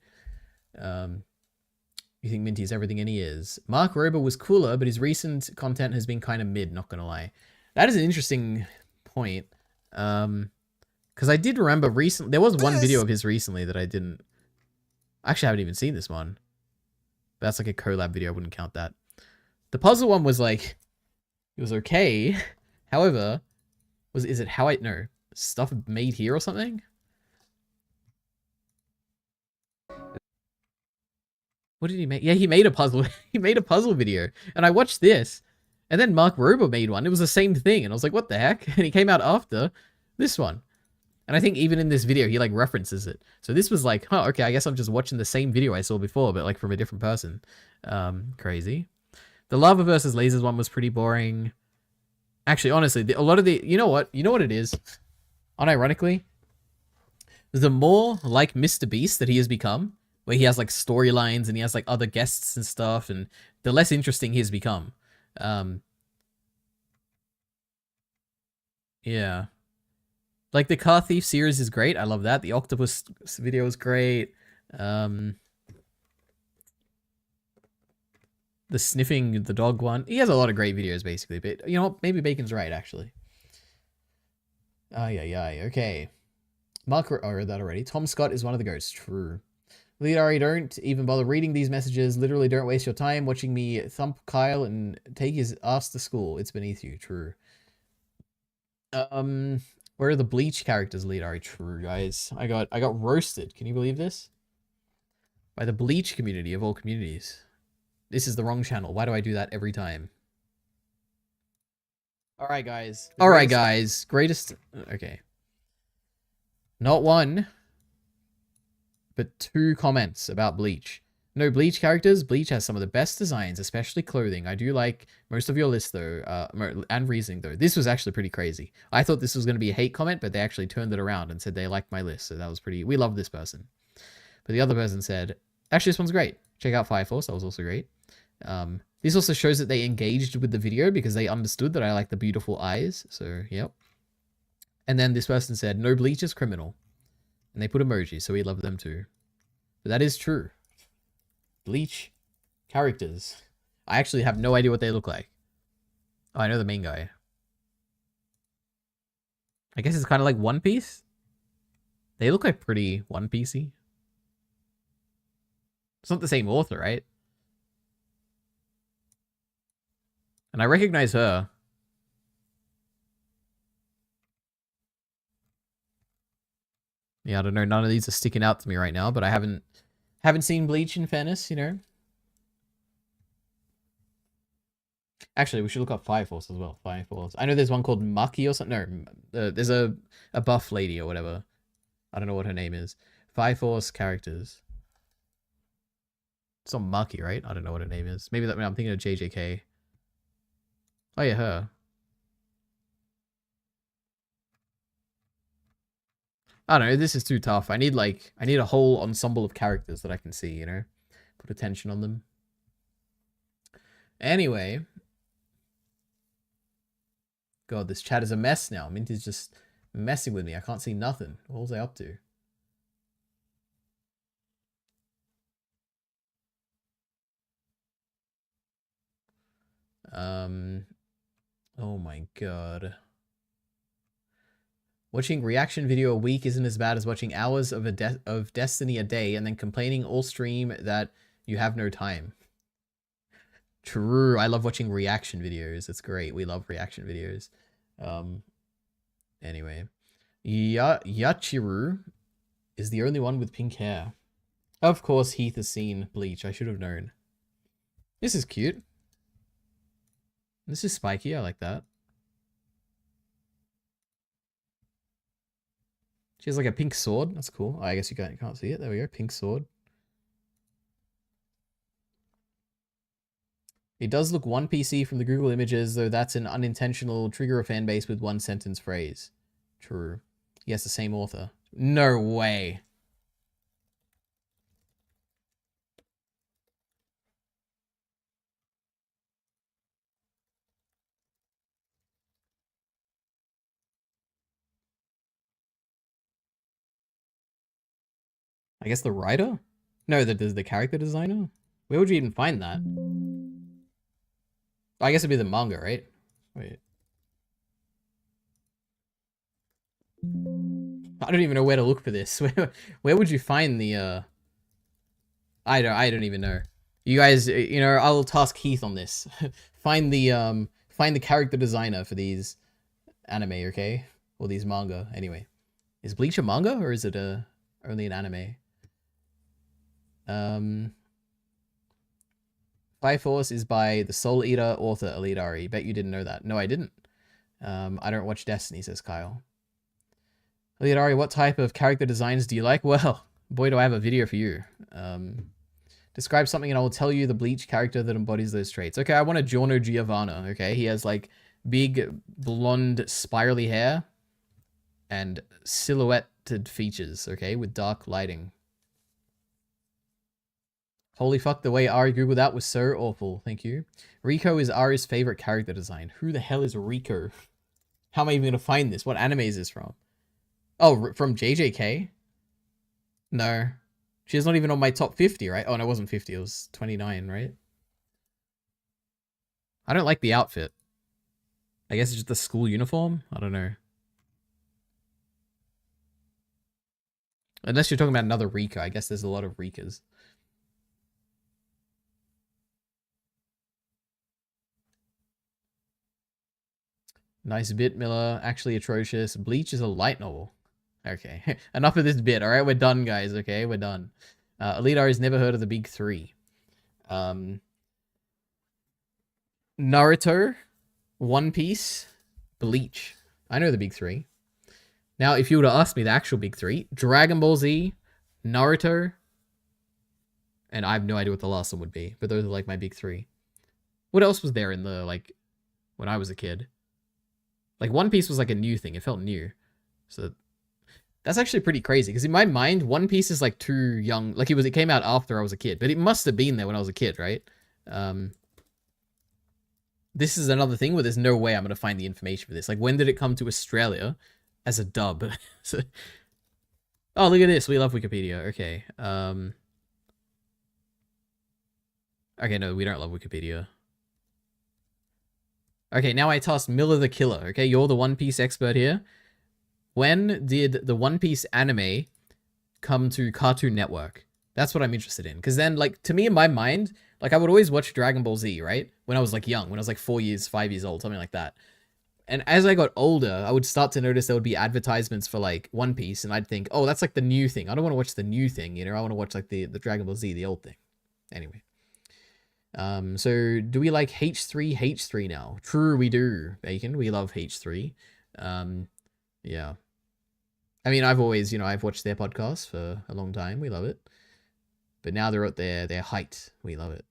Speaker 1: You think Minty's everything, and he is. Mark Rober was cooler, but his recent content has been kind of mid, not gonna lie. That is an interesting point. Because I did remember recently... There was one video of his recently that I didn't... Actually, I haven't even seen this one. But that's like a collab video. I wouldn't count that. The puzzle one was like... It was okay. However... Is it how I... No. Stuff made here or something? What did he make? Yeah, he made a puzzle. He made a puzzle video. And I watched this. And then Mark Rober made one. It was the same thing. And I was like, what the heck? And he came out after this one. And I think even in this video, he like references it. So this was like, huh, okay, I guess I'm just watching the same video I saw before, but like from a different person. Crazy. The Lava versus Lasers one was pretty boring. Actually, honestly, a lot of the... You know what? You know what it is? Unironically, the more like Mr. Beast that he has become... Where he has like storylines and he has like other guests and stuff, and the less interesting he's become. Yeah. Like the Car Thief series is great. I love that. The Octopus video is great. The sniffing the dog one. He has a lot of great videos basically, but you know what? Maybe Bacon's right actually. Yeah. Okay. Mark, read that already. Tom Scott is one of the ghosts. True. Leadari, don't even bother reading these messages. Literally, don't waste your time watching me thump Kyle and take his ass to school. It's beneath you. True. Where are the Bleach characters, Leadari? True, guys. I got roasted. Can you believe this? By the Bleach community of all communities. This is the wrong channel. Why do I do that every time? Alright, guys. Alright, guys. Greatest... Okay. Not one... but 2 comments about Bleach. No Bleach characters. Bleach has some of the best designs, especially clothing. I do like most of your list though, and reasoning though. This was actually pretty crazy. I thought this was going to be a hate comment, but they actually turned it around and said they liked my list. So that was pretty... We love this person. But the other person said, actually this one's great. Check out Fire Force. That was also great. This also shows that they engaged with the video because they understood that I like the beautiful eyes. So, yep. And then this person said, no Bleach is criminal. And they put emojis, so we love them too. But that is true. Bleach characters. I actually have no idea what they look like. Oh, I know the main guy. I guess it's kind of like One Piece. They look like pretty One Piecey. It's not the same author, right? And I recognize her. Yeah, I don't know. None of these are sticking out to me right now, but I haven't seen Bleach in fairness, you know. Actually, we should look up Fire Force as well. Fire Force. I know there's one called Maki or something. No, there's a buff lady or whatever. I don't know what her name is. Fire Force characters. It's not Maki, right? I don't know what her name is. Maybe that. I'm thinking of JJK. Oh yeah, her. I don't know, this is too tough. I need a whole ensemble of characters that I can see, you know? Put attention on them. Anyway. God, this chat is a mess now. Minty's just messing with me. I can't see nothing. What was I up to? Oh my god. Watching reaction video a week isn't as bad as watching hours of Destiny a day and then complaining all stream that you have no time. True, I love watching reaction videos. It's great. We love reaction videos. Anyway. Yachiru is the only one with pink hair. Of course, Heath has seen Bleach. I should have known. This is cute. This is spiky. I like that. She has like a pink sword. That's cool. Oh, I guess you can't see it. There we go. Pink sword. It does look one PC from the Google images, though that's an unintentional trigger a fan base with one sentence phrase. True. Yes, the same author. No way. I guess the writer? No, the character designer? Where would you even find that? I guess it'd be the manga, right? Wait. I don't even know where to look for this. Where would you find the I don't even know. You guys, you know, I'll task Heath on this. find the character designer for these anime, okay? Or these manga. Anyway. Is Bleach a manga or is it only an anime? Fire Force is by the Soul Eater author Elidari. Bet you didn't know that. No, I didn't. I don't watch Destiny, says Kyle. Elidari, what type of character designs do you like? Well, boy, do I have a video for you. Describe something and I will tell you the Bleach character that embodies those traits. Okay, I want a Giorno Giovanna, okay? He has, like, big, blonde, spirally hair and silhouetted features, okay? With dark lighting. Holy fuck, the way Ari googled that was so awful. Thank you. Rico is Ari's favorite character design. Who the hell is Rico? How am I even going to find this? What anime is this from? Oh, from JJK? No. She's not even on my top 50, right? Oh, no, it wasn't 50. It was 29, right? I don't like the outfit. I guess it's just the school uniform? I don't know. Unless you're talking about another Rika. I guess there's a lot of Rikas. Nice bit, Miller. Actually atrocious. Bleach is a light novel. Okay. Enough of this bit, alright? We're done, guys, okay? We're done. Alidar has never heard of the big three. Naruto, One Piece, Bleach. I know the big three. Now, if you were to ask me the actual big three, Dragon Ball Z, Naruto, and I have no idea what the last one would be, but those are like my big three. What else was there in the, like, when I was a kid? Like, One Piece was like a new thing. It felt new. So, that's actually pretty crazy. Because in my mind, One Piece is like too young. Like, it came out after I was a kid. But it must have been there when I was a kid, right? This is another thing where there's no way I'm going to find the information for this. Like, when did it come to Australia as a dub? So, oh, look at this. We love Wikipedia. Okay. Okay, no, we don't love Wikipedia. Okay, now I task Miller the Killer. Okay, you're the One Piece expert here. When did the One Piece anime come to Cartoon Network? That's what I'm interested in. Because then, like, to me, in my mind, like, I would always watch Dragon Ball Z, right? When I was, like, young. When I was, like, 5 years old, something like that. And as I got older, I would start to notice there would be advertisements for, like, One Piece. And I'd think, oh, that's, like, the new thing. I don't want to watch the new thing, you know? I want to watch, like, the Dragon Ball Z, the old thing. Anyway. So do we like H3 now? True, we do, Bacon. We love H3. Yeah. I mean, I've always, you know, I've watched their podcast for a long time. We love it. But now they're at their height. We love it.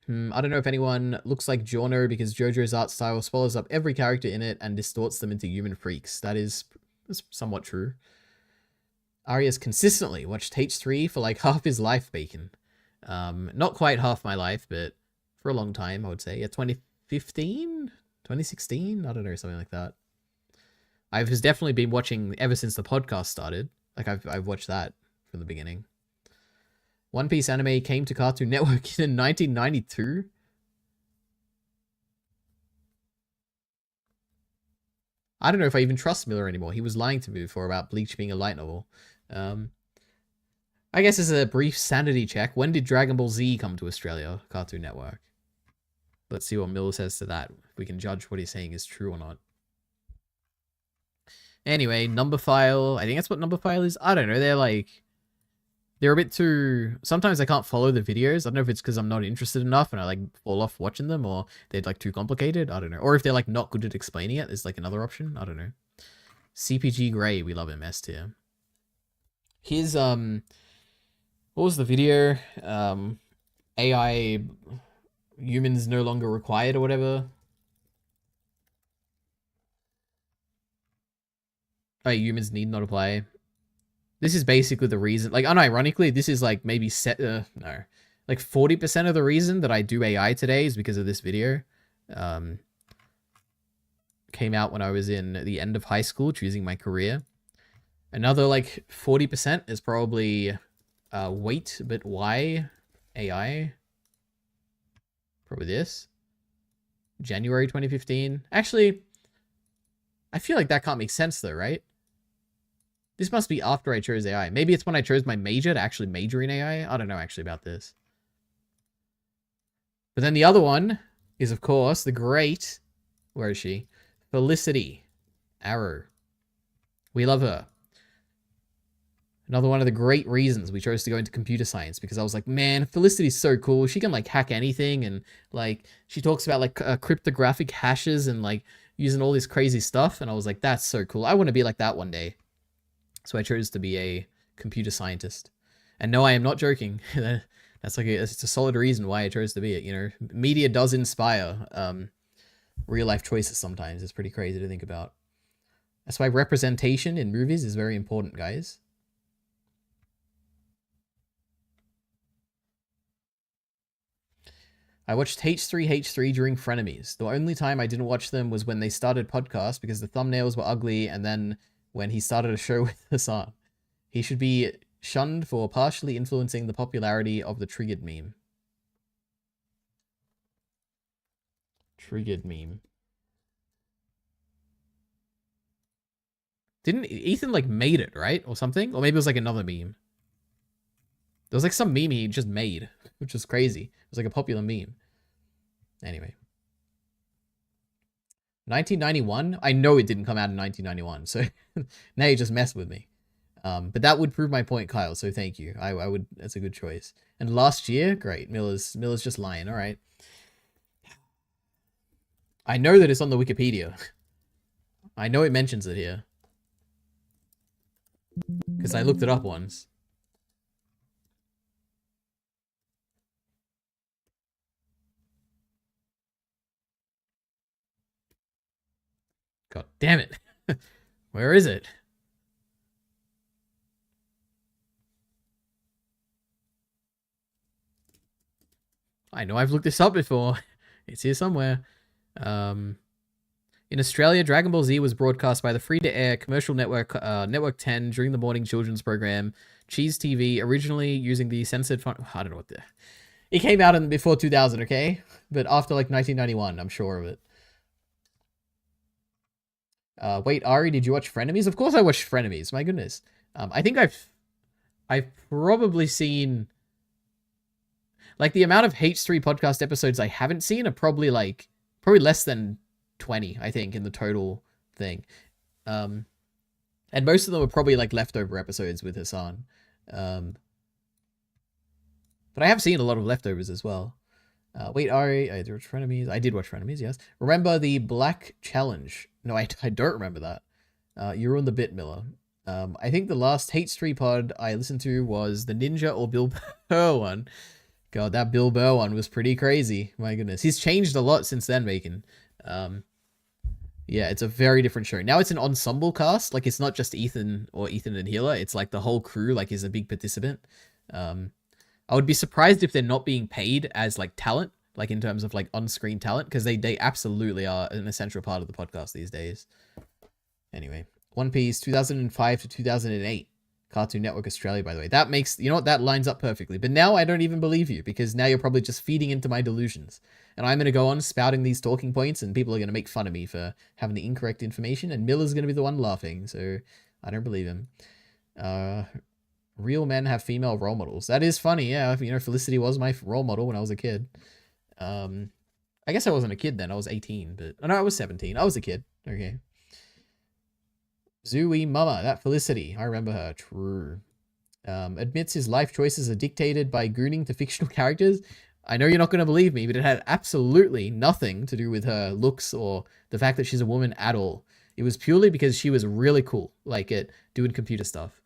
Speaker 1: I don't know if anyone looks like Giorno because JoJo's art style swallows up every character in it and distorts them into human freaks. That's somewhat true. Ari has consistently watched H3 for like half his life, Bacon. Not quite half my life, but for a long time, I would say. Yeah, 2015? 2016? I don't know, something like that. I've definitely been watching ever since the podcast started. Like, I've watched that from the beginning. One Piece anime came to Cartoon Network in 1992. I don't know if I even trust Miller anymore. He was lying to me before about Bleach being a light novel. I guess as a brief sanity check, when did Dragon Ball Z come to Australia, Cartoon Network? Let's see what Miller says to that. If we can judge what he's saying is true or not. Anyway, number file. I think that's what number file is. I don't know. They're a bit too... Sometimes I can't follow the videos. I don't know if it's because I'm not interested enough and I like fall off watching them, or they're like too complicated. I don't know. Or if they're like not good at explaining it, there's like another option. I don't know. CPG Gray, we love him, S tier. Here's, what was the video? AI humans no longer required or whatever. Oh, humans need not apply. This is basically the reason, like, unironically, this is like maybe no, like 40% of the reason that I do AI today is because of this video. Came out when I was in the end of high school, choosing my career. Another like 40% is probably wait, but why AI? Probably this. January 2015. Actually, I feel like that can't make sense though, right? This must be after I chose AI. Maybe it's when I chose my major to actually major in AI. I don't know actually about this. But then the other one is, of course, the great... Where is she? Felicity. Arrow. We love her. Another one of the great reasons we chose to go into computer science, because I was like, man, Felicity's so cool. She can like hack anything, and like she talks about like cryptographic hashes and like using all this crazy stuff. And I was like, that's so cool. I want to be like that one day. So I chose to be a computer scientist. And no, I am not joking. That's like it's a solid reason why I chose to be it. You know, media does inspire real life choices sometimes. It's pretty crazy to think about. That's why representation in movies is very important, guys. I watched H3H3 during Frenemies. The only time I didn't watch them was when they started podcasts because the thumbnails were ugly, and then when he started a show with Hassan. He should be shunned for partially influencing the popularity of the Triggered meme. Triggered meme. Didn't Ethan like made it, right? Or something? Or maybe it was like another meme. There was like some meme he just made, which was crazy. It was like a popular meme. Anyway. 1991? I know it didn't come out in 1991, so now you just messed with me. But that would prove my point, Kyle, so thank you. I would, that's a good choice. And last year? Great. Miller's just lying, alright. I know that it's on the Wikipedia. I know it mentions it here. Because I looked it up once. God damn it. Where is it? I know I've looked this up before. It's here somewhere. In Australia, Dragon Ball Z was broadcast by the free-to-air commercial network Network 10 during the morning children's program Cheese TV, originally using the censored font. I don't know what the... It came out in before 2000, okay? But after like 1991, I'm sure of it. Wait, Ari, did you watch Frenemies? Of course I watched Frenemies. My goodness. I think I've probably seen... Like, the amount of H3 podcast episodes I haven't seen are probably less than 20, I think, in the total thing. And most of them are probably like leftover episodes with Hassan. But I have seen a lot of leftovers as well. Wait, Ari, I did watch Frenemies. I did watch Frenemies, yes. Remember the Black Challenge? No, I don't remember that. You ruined the bit, Miller. I think the last H3 pod I listened to was the Ninja or Bill Burr one. God, that Bill Burr one was pretty crazy. My goodness. He's changed a lot since then, Bacon. Yeah, it's a very different show. Now it's an ensemble cast. Like, it's not just Ethan or Ethan and Hila. It's like the whole crew, like, is a big participant. I would be surprised if they're not being paid as, like, talent. Like, in terms of, like, on-screen talent. Because they absolutely are an essential part of the podcast these days. Anyway. One Piece, 2005 to 2008. Cartoon Network Australia, by the way. That makes... You know what? That lines up perfectly. But now I don't even believe you. Because now you're probably just feeding into my delusions. And I'm going to go on spouting these talking points, and people are going to make fun of me for having the incorrect information, and Miller's going to be the one laughing, so I don't believe him. Real men have female role models. That is funny, yeah. You know, Felicity was my role model when I was a kid. I guess I wasn't a kid then. I was 18, but... Oh, no, I was 17. I was a kid. Okay. Zooey Mama, that Felicity. I remember her. True. Admits his life choices are dictated by gooning to fictional characters. I know you're not going to believe me, but it had absolutely nothing to do with her looks or the fact that she's a woman at all. It was purely because she was really cool, like at doing computer stuff.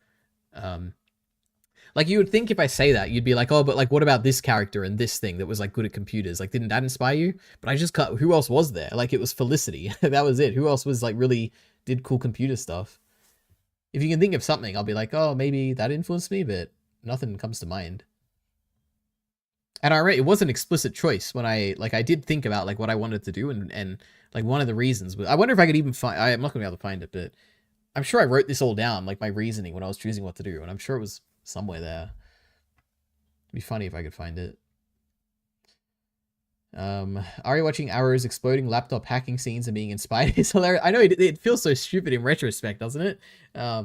Speaker 1: Like you would think if I say that, you'd be like, oh, but like, what about this character and this thing that was like good at computers? Like, didn't that inspire you? But I just can't, who else was there? Like, it was Felicity. That was it. Who else was like really did cool computer stuff? If you can think of something, I'll be like, oh, maybe that influenced me, but nothing comes to mind. And it was an explicit choice when I did think about like what I wanted to do and like one of the reasons was, I wonder if I could even find, I'm not gonna be able to find it, but I'm sure I wrote this all down, like my reasoning when I was choosing what to do. And I'm sure it was somewhere there. It'd be funny if I could find it. Are you watching Arrow's exploding laptop hacking scenes and being inspired? It's hilarious. I know it feels so stupid in retrospect, doesn't it? I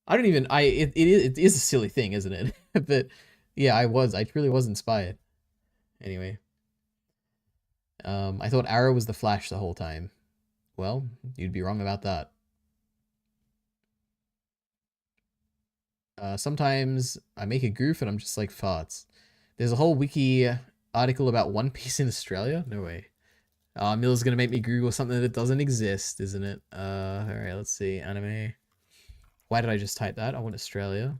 Speaker 1: don't even, it is a silly thing, isn't it? But yeah, I truly was inspired. Anyway. I thought Arrow was the Flash the whole time. Well, you'd be wrong about that. Sometimes I make a goof and I'm just like farts. There's a whole wiki article about One Piece in Australia? No way. Miller's gonna make me Google something that doesn't exist, isn't it? Alright, let's see. Anime. Why did I just type that? I want Australia.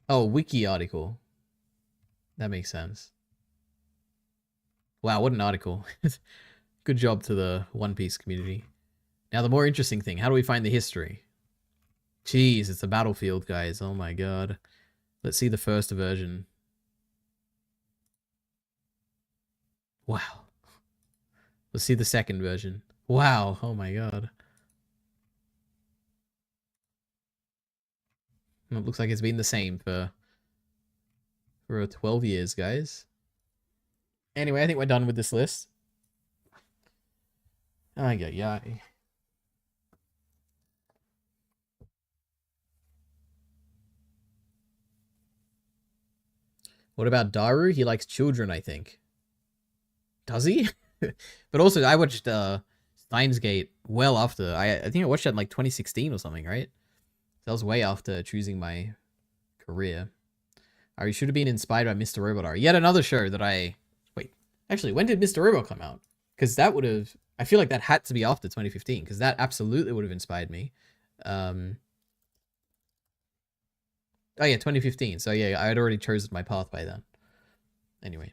Speaker 1: Oh, wiki article. That makes sense. Wow, what an article. Good job to the One Piece community. Now, the more interesting thing, how do we find the history? Jeez, it's a battlefield, guys. Oh my god. Let's see the first version. Wow. Let's see the second version. Wow, oh my god. It looks like it's been the same for 12 years, guys. Anyway, I think we're done with this list. Yeah. What about Daru? He likes children, I think. Does he? But also, I watched Steins Gate well after. I think I watched that in like 2016 or something, right? That was way after choosing my career. Ari should have been inspired by Mr. Robot. Ari. Yet another show that I... Wait, actually, when did Mr. Robot come out? Because that would have... I feel like that had to be after 2015, because that absolutely would have inspired me. Oh yeah, 2015. So yeah, I had already chosen my path by then. Anyway.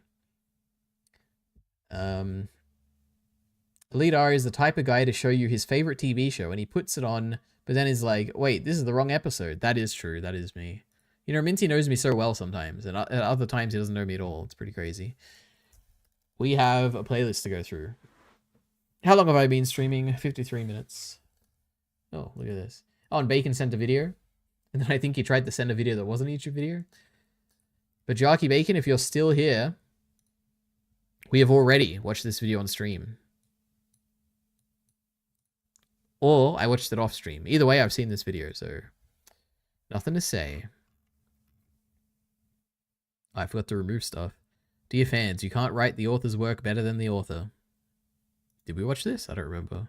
Speaker 1: Elite R is the type of guy to show you his favorite TV show, and he puts it on, but then is like, wait, this is the wrong episode. That is true. That is me. You know, Minty knows me so well sometimes, and at other times he doesn't know me at all. It's pretty crazy. We have a playlist to go through. How long have I been streaming? 53 minutes. Oh, look at this. Oh, and Bacon sent a video. And then I think he tried to send a video that wasn't a YouTube video. But Jarky Bacon, if you're still here, we have already watched this video on stream. Or I watched it off stream. Either way, I've seen this video, so nothing to say. I forgot to remove stuff. Dear fans, you can't write the author's work better than the author. Did we watch this? I don't remember.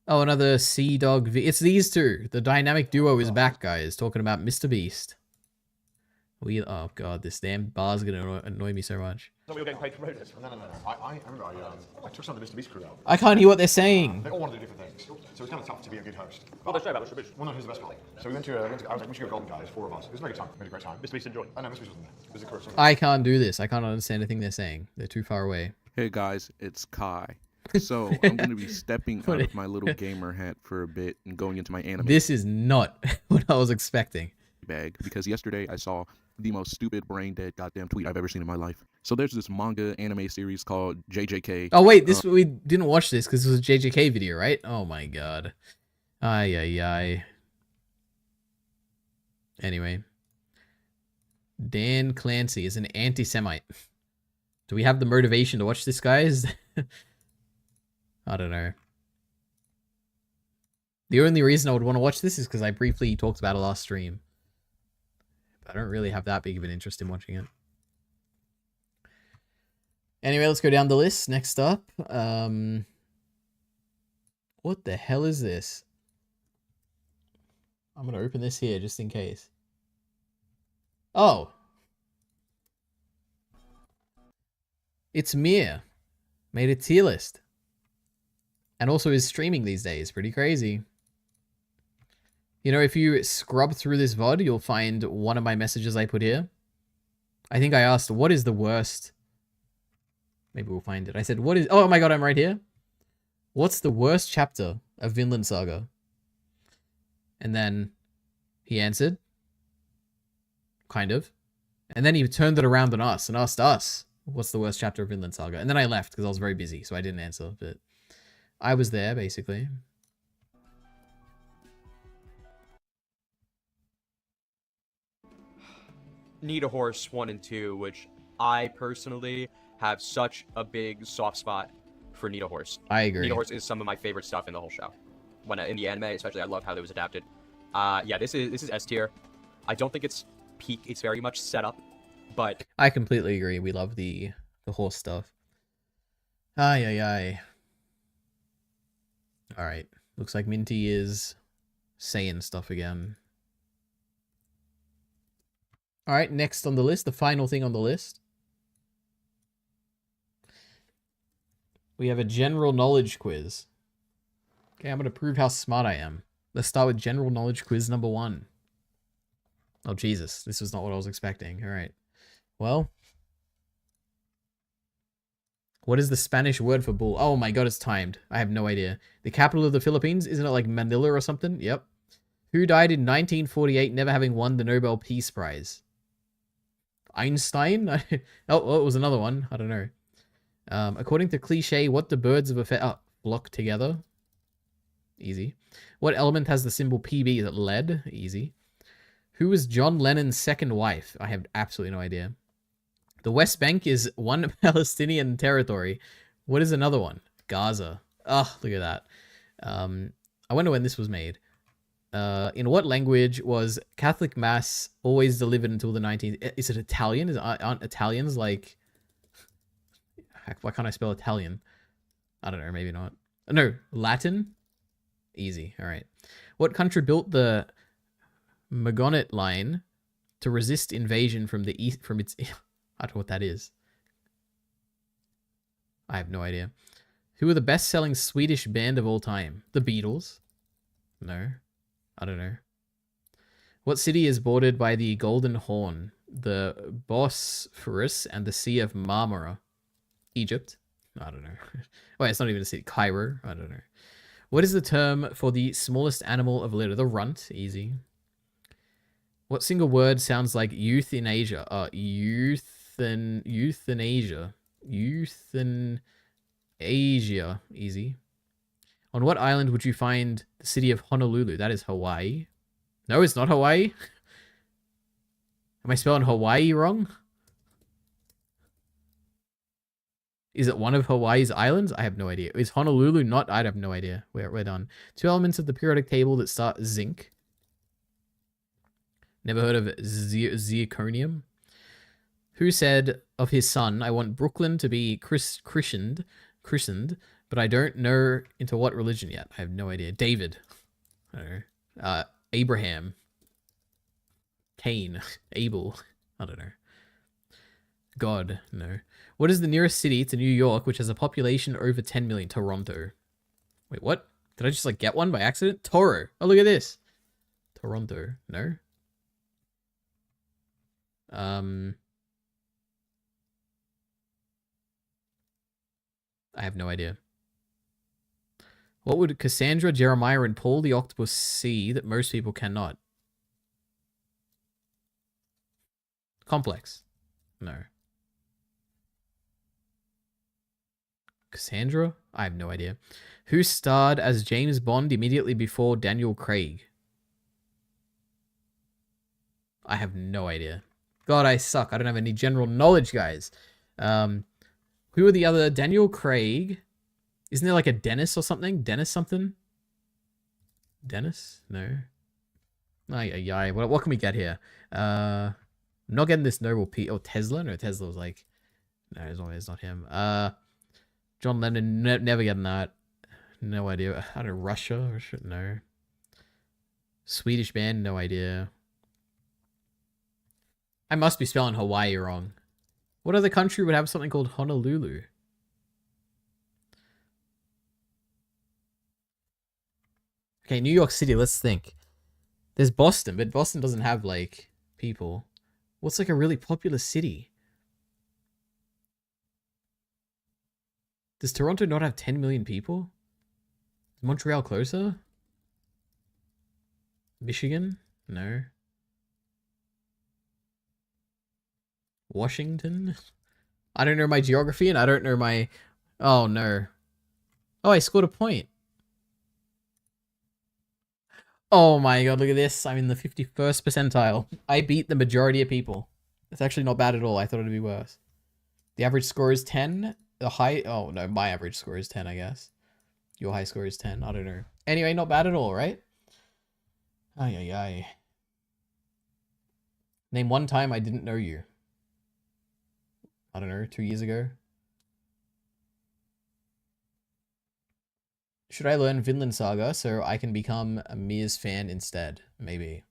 Speaker 1: Oh, another Sea Dog. It's these two. The dynamic duo is back, guys. Talking about Mr. Beast. Oh god, this damn bar's gonna annoy me so much.
Speaker 14: So we were getting paid to write this. No. I remember I took some of the Mr. Beast crew out.
Speaker 1: I can't hear what they're saying.
Speaker 14: They all want to do different things, so it's kind of tough to be a good host. What did they say about Mr. Beast? Well, no, who's the best guy? So we went to I was like, we should go Golden Guys, 4 of us. It was a very good time. We had a great time. Mr. Beast enjoyed. Oh no, Mr. Beast wasn't there. It was a course.
Speaker 1: I can't do this. I can't understand anything they're saying. They're too far away.
Speaker 15: Hey guys, it's Kai. So I'm going to be stepping out of my little gamer hat for a bit and going into my anime.
Speaker 1: This is not what I was expecting.
Speaker 15: Bag, because yesterday I saw the most stupid brain dead goddamn tweet I've ever seen in my life. So there's this manga anime series called JJK.
Speaker 1: Oh wait, we didn't watch this because it was a JJK video, right? Oh my god. Ay. Anyway. Dan Clancy is an anti-Semite. Do we have the motivation to watch this, guys? I don't know. The only reason I would want to watch this is because I briefly talked about it last stream. But I don't really have that big of an interest in watching it. Anyway, let's go down the list. Next up, what the hell is this? I'm gonna open this here just in case. Oh, it's Mir. Made a tier list. And also is streaming these days. Pretty crazy. You know, if you scrub through this VOD, you'll find one of my messages I put here. I think I asked, what is the worst? Maybe we'll find it. I said, what is... Oh my god, I'm right here. What's the worst chapter of Vinland Saga? And then he answered. Kind of. And then he turned it around on us and asked us, what's the worst chapter of Vinland Saga? And then I left because I was very busy, so I didn't answer. But I was there, basically.
Speaker 16: Need a Horse 1 and 2, which I personally have such a big soft spot for Need a Horse.
Speaker 1: I agree.
Speaker 16: Need a Horse is some of my favorite stuff in the whole show. When in the anime, especially, I love how it was adapted. Yeah, this is S tier. I don't think it's peak. It's very much set up, but
Speaker 1: I completely agree. We love the horse stuff. Ay ay ay. All right. Looks like Minty is saying stuff again. All right, next on the list, the final thing on the list. We have a general knowledge quiz. Okay, I'm going to prove how smart I am. Let's start with general knowledge quiz number 1. Oh, Jesus. This was not what I was expecting. All right. Well. What is the Spanish word for bull? Oh my god, it's timed. I have no idea. The capital of the Philippines? Isn't it like Manila or something? Yep. Who died in 1948 never having won the Nobel Peace Prize? Einstein? Oh, it was another one. I don't know. According to cliche, what do birds of a flock together? Easy. What element has the symbol PB? Is it lead? Easy. Who was John Lennon's second wife? I have absolutely no idea. The West Bank is one Palestinian territory. What is another one? Gaza. Oh, look at that. I wonder when this was made. In what language was Catholic Mass always delivered until the 19th? Is it Italian? Aren't Italians like... Why can't I spell Italian? I don't know, maybe not. No, Latin? Easy, alright. What country built the Magonite Line to resist invasion from the east, from its... I don't know what that is. I have no idea. Who are the best-selling Swedish band of all time? The Beatles? No. I don't know. What city is bordered by the Golden Horn, the Bosphorus, and the Sea of Marmara? Egypt? I don't know. Wait, it's not even a city. Cairo? I don't know. What is the term for the smallest animal of litter? The runt. Easy. What single word sounds like euthanasia? Euthanasia. Euthanasia. Easy. On what island would you find the city of Honolulu? That is Hawaii. No, it's not Hawaii. Am I spelling Hawaii wrong? Is it one of Hawaii's islands? I have no idea. Is Honolulu not? I have no idea. We're done. 2 elements of the periodic table that start zinc. Never heard of zirconium. Who said of his son, I want Brooklyn to be christened, but I don't know into what religion yet. I have no idea. David. I don't know. Abraham. Cain. Abel. I don't know. God. No. What is the nearest city to New York which has a population over 10 million? Toronto. Wait, what? Did I just like get one by accident? Toro. Oh, look at this. Toronto. No? I have no idea. What would Cassandra, Jeremiah, and Paul the Octopus see that most people cannot? Complex. No. Cassandra? I have no idea. Who starred as James Bond immediately before Daniel Craig? I have no idea. God, I suck. I don't have any general knowledge, guys. Who are the other? Daniel Craig. Isn't there like a Dennis or something? Dennis something? Dennis? No. What can we get here? I'm not getting this Nobel P. Oh, Tesla? No, Tesla was like No, it's not him. John Lennon, never getting that. No idea. I don't know, Russia? No. Swedish band? No idea. I must be spelling Hawaii wrong. What other country would have something called Honolulu? Okay, New York City, let's think. There's Boston, but Boston doesn't have, like, people. What's, like, a really popular city? Does Toronto not have 10 million people? Is Montreal closer? Michigan? No. Washington? I don't know my geography and I don't know my... Oh, no. Oh, I scored a point. Oh my god, look at this. I'm in the 51st percentile. I beat the majority of people. It's actually not bad at all. I thought it'd be worse. The average score is 10. The high... Oh, no, my average score is 10, I guess. Your high score is 10. I don't know. Anyway, not bad at all, right? Ay, ay, ay. Name one time I didn't know you. I don't know, 2 years ago. Should I learn Vinland Saga so I can become a Mir's fan instead? Maybe.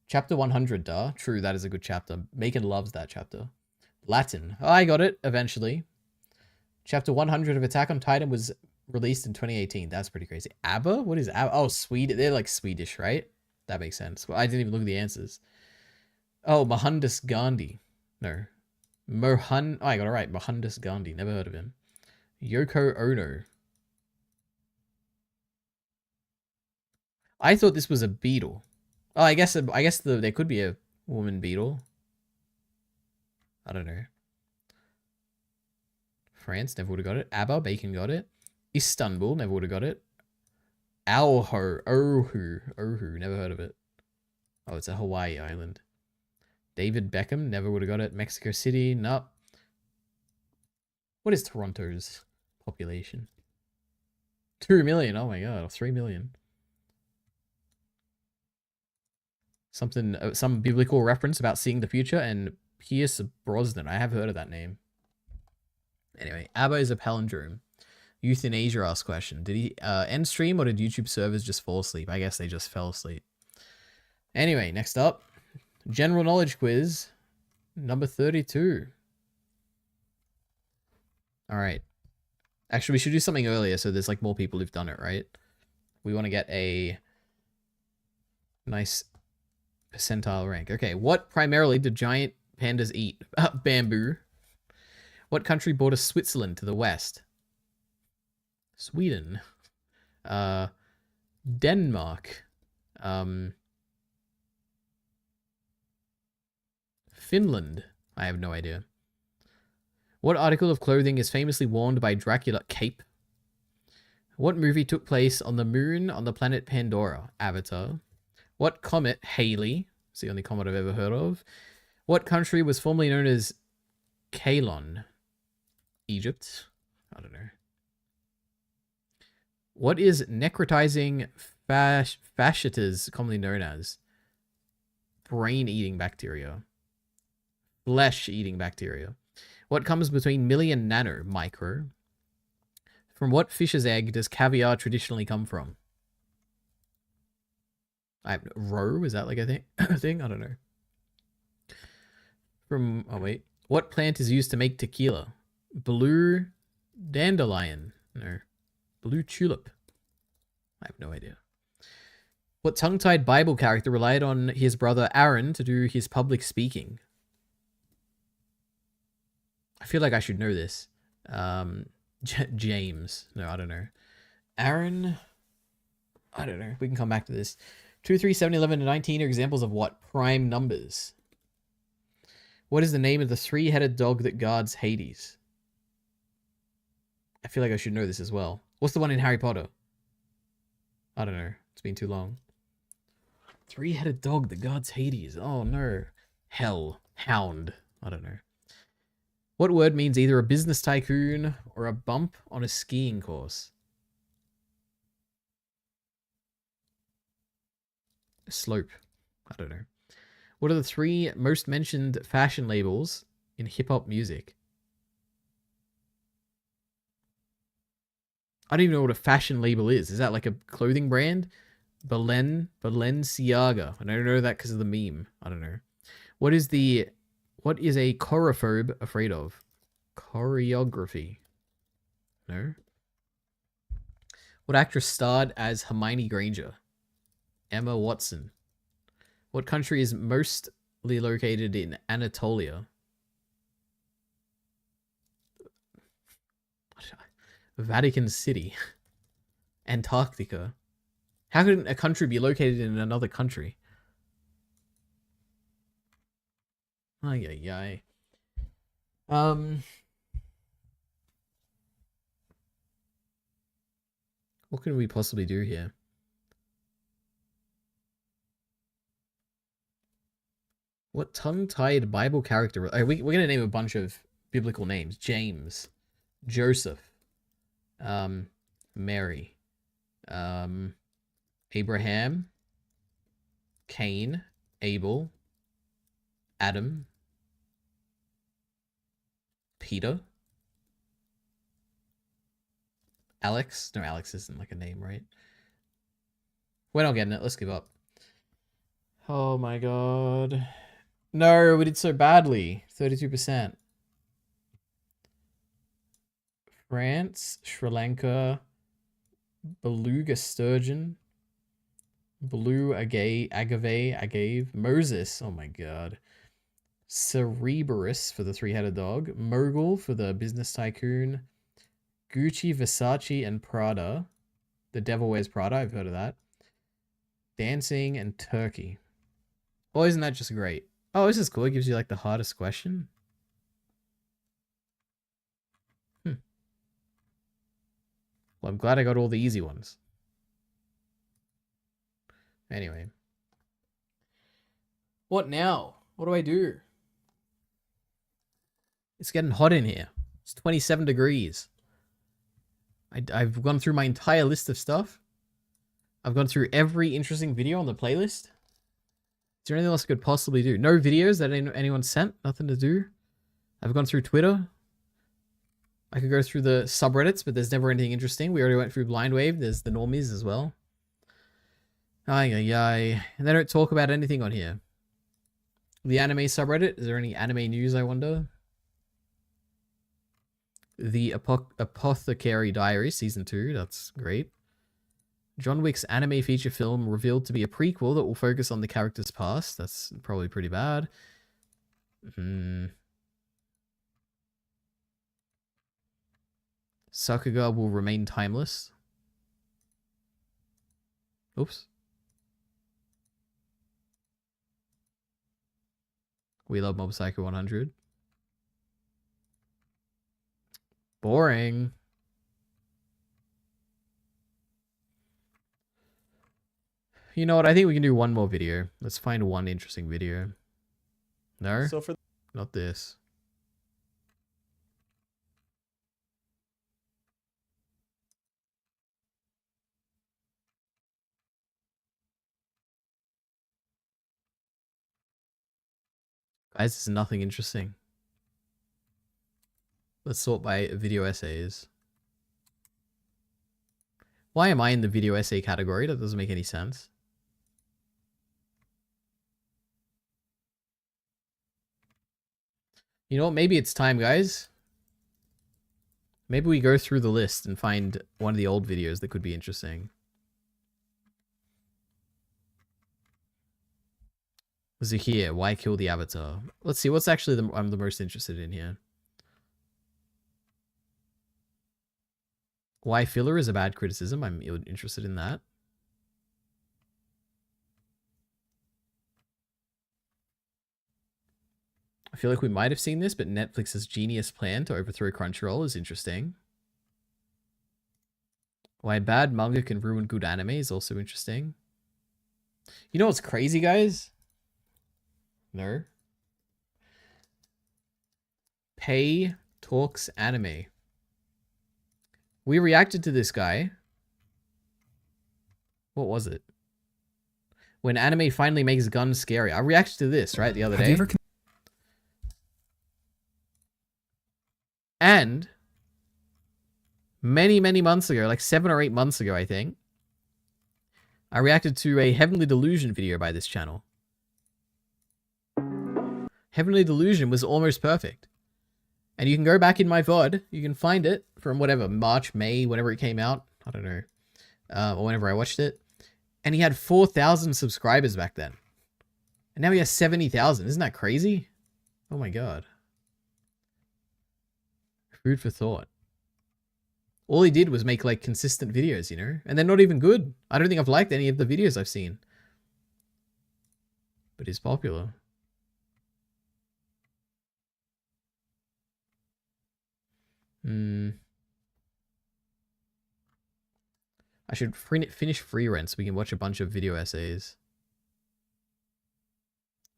Speaker 1: Chapter 100, duh. True, that is a good chapter. Macon loves that chapter. Latin. Oh, I got it, eventually. Chapter 100 of Attack on Titan was released in 2018. That's pretty crazy. ABBA? What is ABBA? Oh, Sweden. They're like Swedish, right? That makes sense. Well, I didn't even look at the answers. Oh, Mohandas Gandhi. No. Oh, I got it right. Mohandas Gandhi. Never heard of him. Yoko Ono. I thought this was a beetle. Oh, I guess there could be a woman beetle. I don't know. France, never would have got it. ABBA, Bacon got it. Istanbul, never would have got it. Oahu, never heard of it. Oh, it's a Hawaii island. David Beckham, never would have got it. Mexico City, nope. What is Toronto's population? 2 million, oh my god, or 3 million. Something, some biblical reference about seeing the future, and Pierce Brosnan. I have heard of that name. Anyway, ABBA is a palindrome. Euthanasia asked question. Did he end stream or did YouTube servers just fall asleep? I guess they just fell asleep. Anyway, next up. General knowledge quiz. Number 32. Alright. Actually, we should do something earlier so there's like more people who've done it, right? We want to get a nice percentile rank. Okay, what primarily do giant pandas eat? Bamboo. What country borders Switzerland to the west? Sweden. Denmark. Finland. I have no idea. What article of clothing is famously worn by Dracula? Cape. What movie took place on the moon on the planet Pandora? Avatar. What comet? Halley. It's the only comet I've ever heard of. What country was formerly known as Kalon? Egypt. I don't know. What is necrotizing fasciitis commonly known as? Brain-eating bacteria. Flesh-eating bacteria. What comes between milli and nano? Micro. From what fish's egg does caviar traditionally come from? Roe? Is that like a thing? I don't know. Oh wait. What plant is used to make tequila? Blue dandelion. No. Blue tulip. I have no idea. What tongue-tied Bible character relied on his brother Aaron to do his public speaking? I feel like I should know this. James. No, I don't know. Aaron. I don't know. We can come back to this. 2, 3, 7, 11, and 19 are examples of what? Prime numbers. What is the name of the three-headed dog that guards Hades? I feel like I should know this as well. What's the one in Harry Potter? I don't know. It's been too long. Three-headed dog that guards Hades. Oh, no. Hell. Hound. I don't know. What word means either a business tycoon or a bump on a skiing course? A slope. I don't know. What are the 3 most mentioned fashion labels in hip-hop music? I don't even know what a fashion label is. Is that like a clothing brand? Balenciaga. I don't know that because of the meme. I don't know. What is a chorophobe afraid of? Choreography. No. What actress starred as Hermione Granger? Emma Watson. What country is mostly located in Anatolia? Vatican City. Antarctica. How could a country be located in another country? Ay, ay, ay. What can we possibly do here? What tongue-tied Bible character? We're going to name a bunch of biblical names. James. Joseph. Mary. Abraham. Cain. Abel. Adam. Peter. Alex. No, Alex isn't like a name, right? We're not getting it. Let's give up. Oh my god. No, we did so badly. 32%. France, Sri Lanka, beluga sturgeon, blue agave, Moses, oh my god. Cereberus for the three-headed dog, Mogul for the business tycoon, Gucci, Versace, and Prada. The Devil Wears Prada, I've heard of that. Dancing and turkey. Oh, isn't that just great? Oh, this is cool. It gives you like the hardest question. Well, I'm glad I got all the easy ones. Anyway. What now? What do I do? It's getting hot in here. It's 27 degrees. I've gone through my entire list of stuff. I've gone through every interesting video on the playlist. Is there anything else I could possibly do? No videos that anyone sent? Nothing to do? I've gone through Twitter. I could go through the subreddits, but there's never anything interesting. We already went through Blind Wave. There's the normies as well. Ay, ay, ay. And they don't talk about anything on here. The anime subreddit. Is there any anime news, I wonder? The Apothecary Diary Season 2. That's great. John Wick's anime feature film revealed to be a prequel that will focus on the character's past. That's probably pretty bad. Sakuga will remain timeless. Oops. We love Mob Psycho 100. Boring. You know what? I think we can do one more video. Let's find one interesting video. No?
Speaker 8: So for
Speaker 1: not this. Guys, there's nothing interesting. Let's sort by video essays. Why am I in the video essay category? That doesn't make any sense. You know what? Maybe it's time, guys. Maybe we go through the list and find one of the old videos that could be interesting. Was it here? Why kill the avatar? Let's see. What's actually I'm the most interested in here? Why filler is a bad criticism. I'm interested in that. I feel like we might have seen this, but Netflix's genius plan to overthrow Crunchyroll is interesting. Why bad manga can ruin good anime is also interesting. You know what's crazy, guys? No. Pay Talks Anime. We reacted to this guy. What was it? When anime finally makes guns scary. I reacted to this, right, the other day. And many, many months ago, like 7 or 8 months ago, I think, I reacted to a Heavenly Delusion video by this channel. Heavenly Delusion was almost perfect. And you can go back in my VOD, you can find it from whatever, March, May, whenever it came out. I don't know. Or whenever I watched it. And he had 4,000 subscribers back then. And now he has 70,000. Isn't that crazy? Oh my god. Food for thought. All he did was make like consistent videos, you know? And they're not even good. I don't think I've liked any of the videos I've seen. But he's popular. I should finish Free Rent so we can watch a bunch of video essays.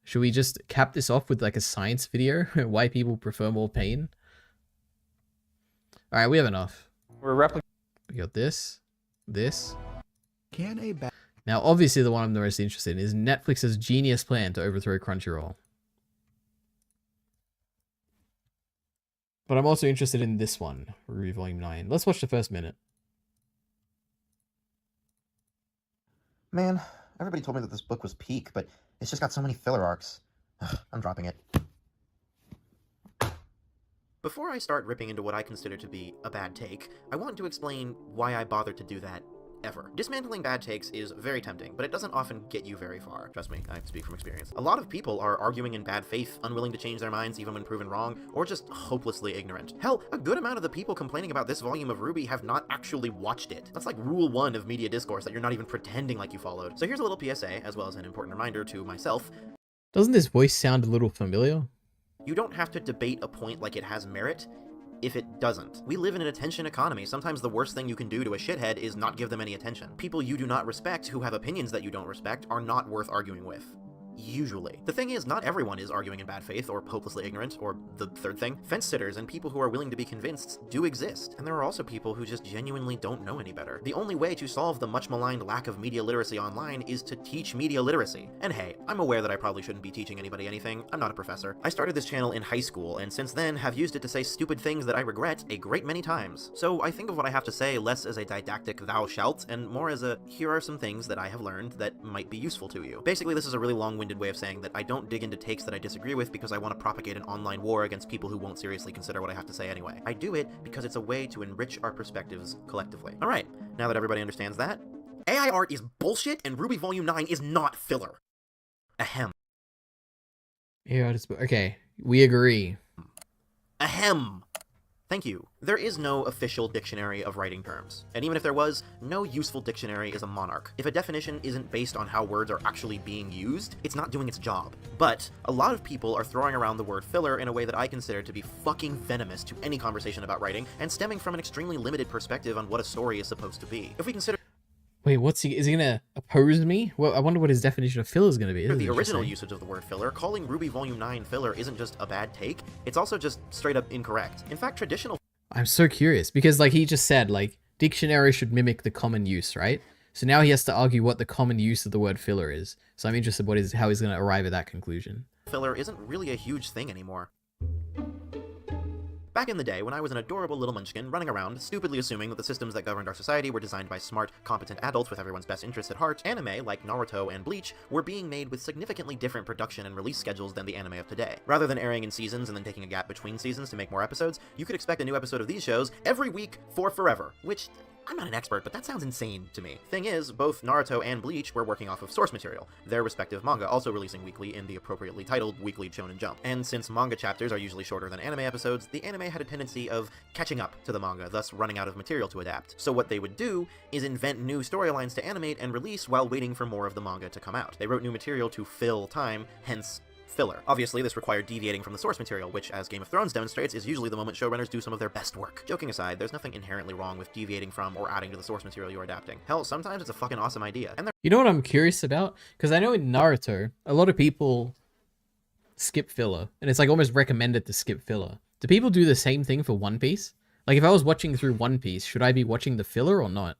Speaker 1: Should we just cap this off with like a science video? Why people prefer more pain? Alright, we have enough.
Speaker 16: We're replicating.
Speaker 1: We got this. This.
Speaker 17: Can a bad...
Speaker 1: Now, obviously the one I'm the most interested in is Netflix's genius plan to overthrow Crunchyroll. But I'm also interested in this one, Ruby Volume 9. Let's watch the first minute.
Speaker 18: Man, everybody told me that this book was peak, but it's just got so many filler arcs. Ugh, I'm dropping it. Before I start ripping into what I consider to be a bad take, I want to explain why I bothered to do that ever. Dismantling bad takes is very tempting, but it doesn't often get you very far. Trust me, I speak from experience. A lot of people are arguing in bad faith, unwilling to change their minds even when proven wrong, or just hopelessly ignorant. Hell, a good amount of the people complaining about this volume of RWBY have not actually watched it. That's like rule 1 of media discourse, that you're not even pretending like you followed. So here's a little PSA, as well as an important reminder to myself.
Speaker 1: Doesn't this voice sound a little familiar?
Speaker 18: You don't have to debate a point like it has merit if it doesn't. We live in an attention economy. Sometimes the worst thing you can do to a shithead is not give them any attention. People you do not respect, who have opinions that you don't respect, are not worth arguing with. Usually. The thing is, not everyone is arguing in bad faith or hopelessly ignorant, or the third thing. Fence sitters and people who are willing to be convinced do exist, and there are also people who just genuinely don't know any better. The only way to solve the much maligned lack of media literacy online is to teach media literacy. And hey, I'm aware that I probably shouldn't be teaching anybody anything. I'm not a professor. I started this channel in high school, and since then have used it to say stupid things that I regret a great many times. So I think of what I have to say less as a didactic thou shalt, and more as a here are some things that I have learned that might be useful to you. Basically, this is a really long-winded way of saying that I don't dig into takes that I disagree with because I want to propagate an online war against people who won't seriously consider what I have to say anyway. I do it because it's a way to enrich our perspectives collectively. Alright, now that everybody understands that, AI art is bullshit and RWBY Volume 9 is not filler. Ahem.
Speaker 1: Yeah, okay, we agree.
Speaker 18: Ahem. Thank you. There is no official dictionary of writing terms. And even if there was, no useful dictionary is a monarch. If a definition isn't based on how words are actually being used, it's not doing its job. But a lot of people are throwing around the word filler in a way that I consider to be fucking venomous to any conversation about writing, and stemming from an extremely limited perspective on what a story is supposed to be. If we consider
Speaker 1: Wait, is he gonna oppose me? Well, I wonder what his definition of filler is gonna be.
Speaker 18: The original usage of the word filler, calling RWBY Volume 9 filler isn't just a bad take, it's also just straight up incorrect. In fact, traditional...
Speaker 1: I'm so curious, because like he just said, like, dictionary should mimic the common use, right? So now he has to argue what the common use of the word filler is. So I'm interested how he's gonna arrive at that conclusion.
Speaker 18: Filler isn't really a huge thing anymore. Back in the day, when I was an adorable little munchkin running around, stupidly assuming that the systems that governed our society were designed by smart, competent adults with everyone's best interests at heart, anime, like Naruto and Bleach, were being made with significantly different production and release schedules than the anime of today. Rather than airing in seasons and then taking a gap between seasons to make more episodes, you could expect a new episode of these shows every week for forever, which... I'm not an expert, but that sounds insane to me. Thing is, both Naruto and Bleach were working off of source material, their respective manga also releasing weekly in the appropriately titled Weekly Shonen Jump. And since manga chapters are usually shorter than anime episodes, the anime had a tendency of catching up to the manga, thus running out of material to adapt. So what they would do is invent new storylines to animate and release while waiting for more of the manga to come out. They wrote new material to fill time, hence filler. Obviously, this required deviating from the source material, which, as Game of Thrones demonstrates, is usually the moment showrunners do some of their best work. Joking aside, there's nothing inherently wrong with deviating from or adding to the source material you're adapting. Hell, sometimes it's a fucking awesome idea. And
Speaker 1: you know what I'm curious about? Because I know in Naruto, a lot of people skip filler, and it's like almost recommended to skip filler. Do people do the same thing for One Piece? Like if I was watching through One Piece, should I be watching the filler or not?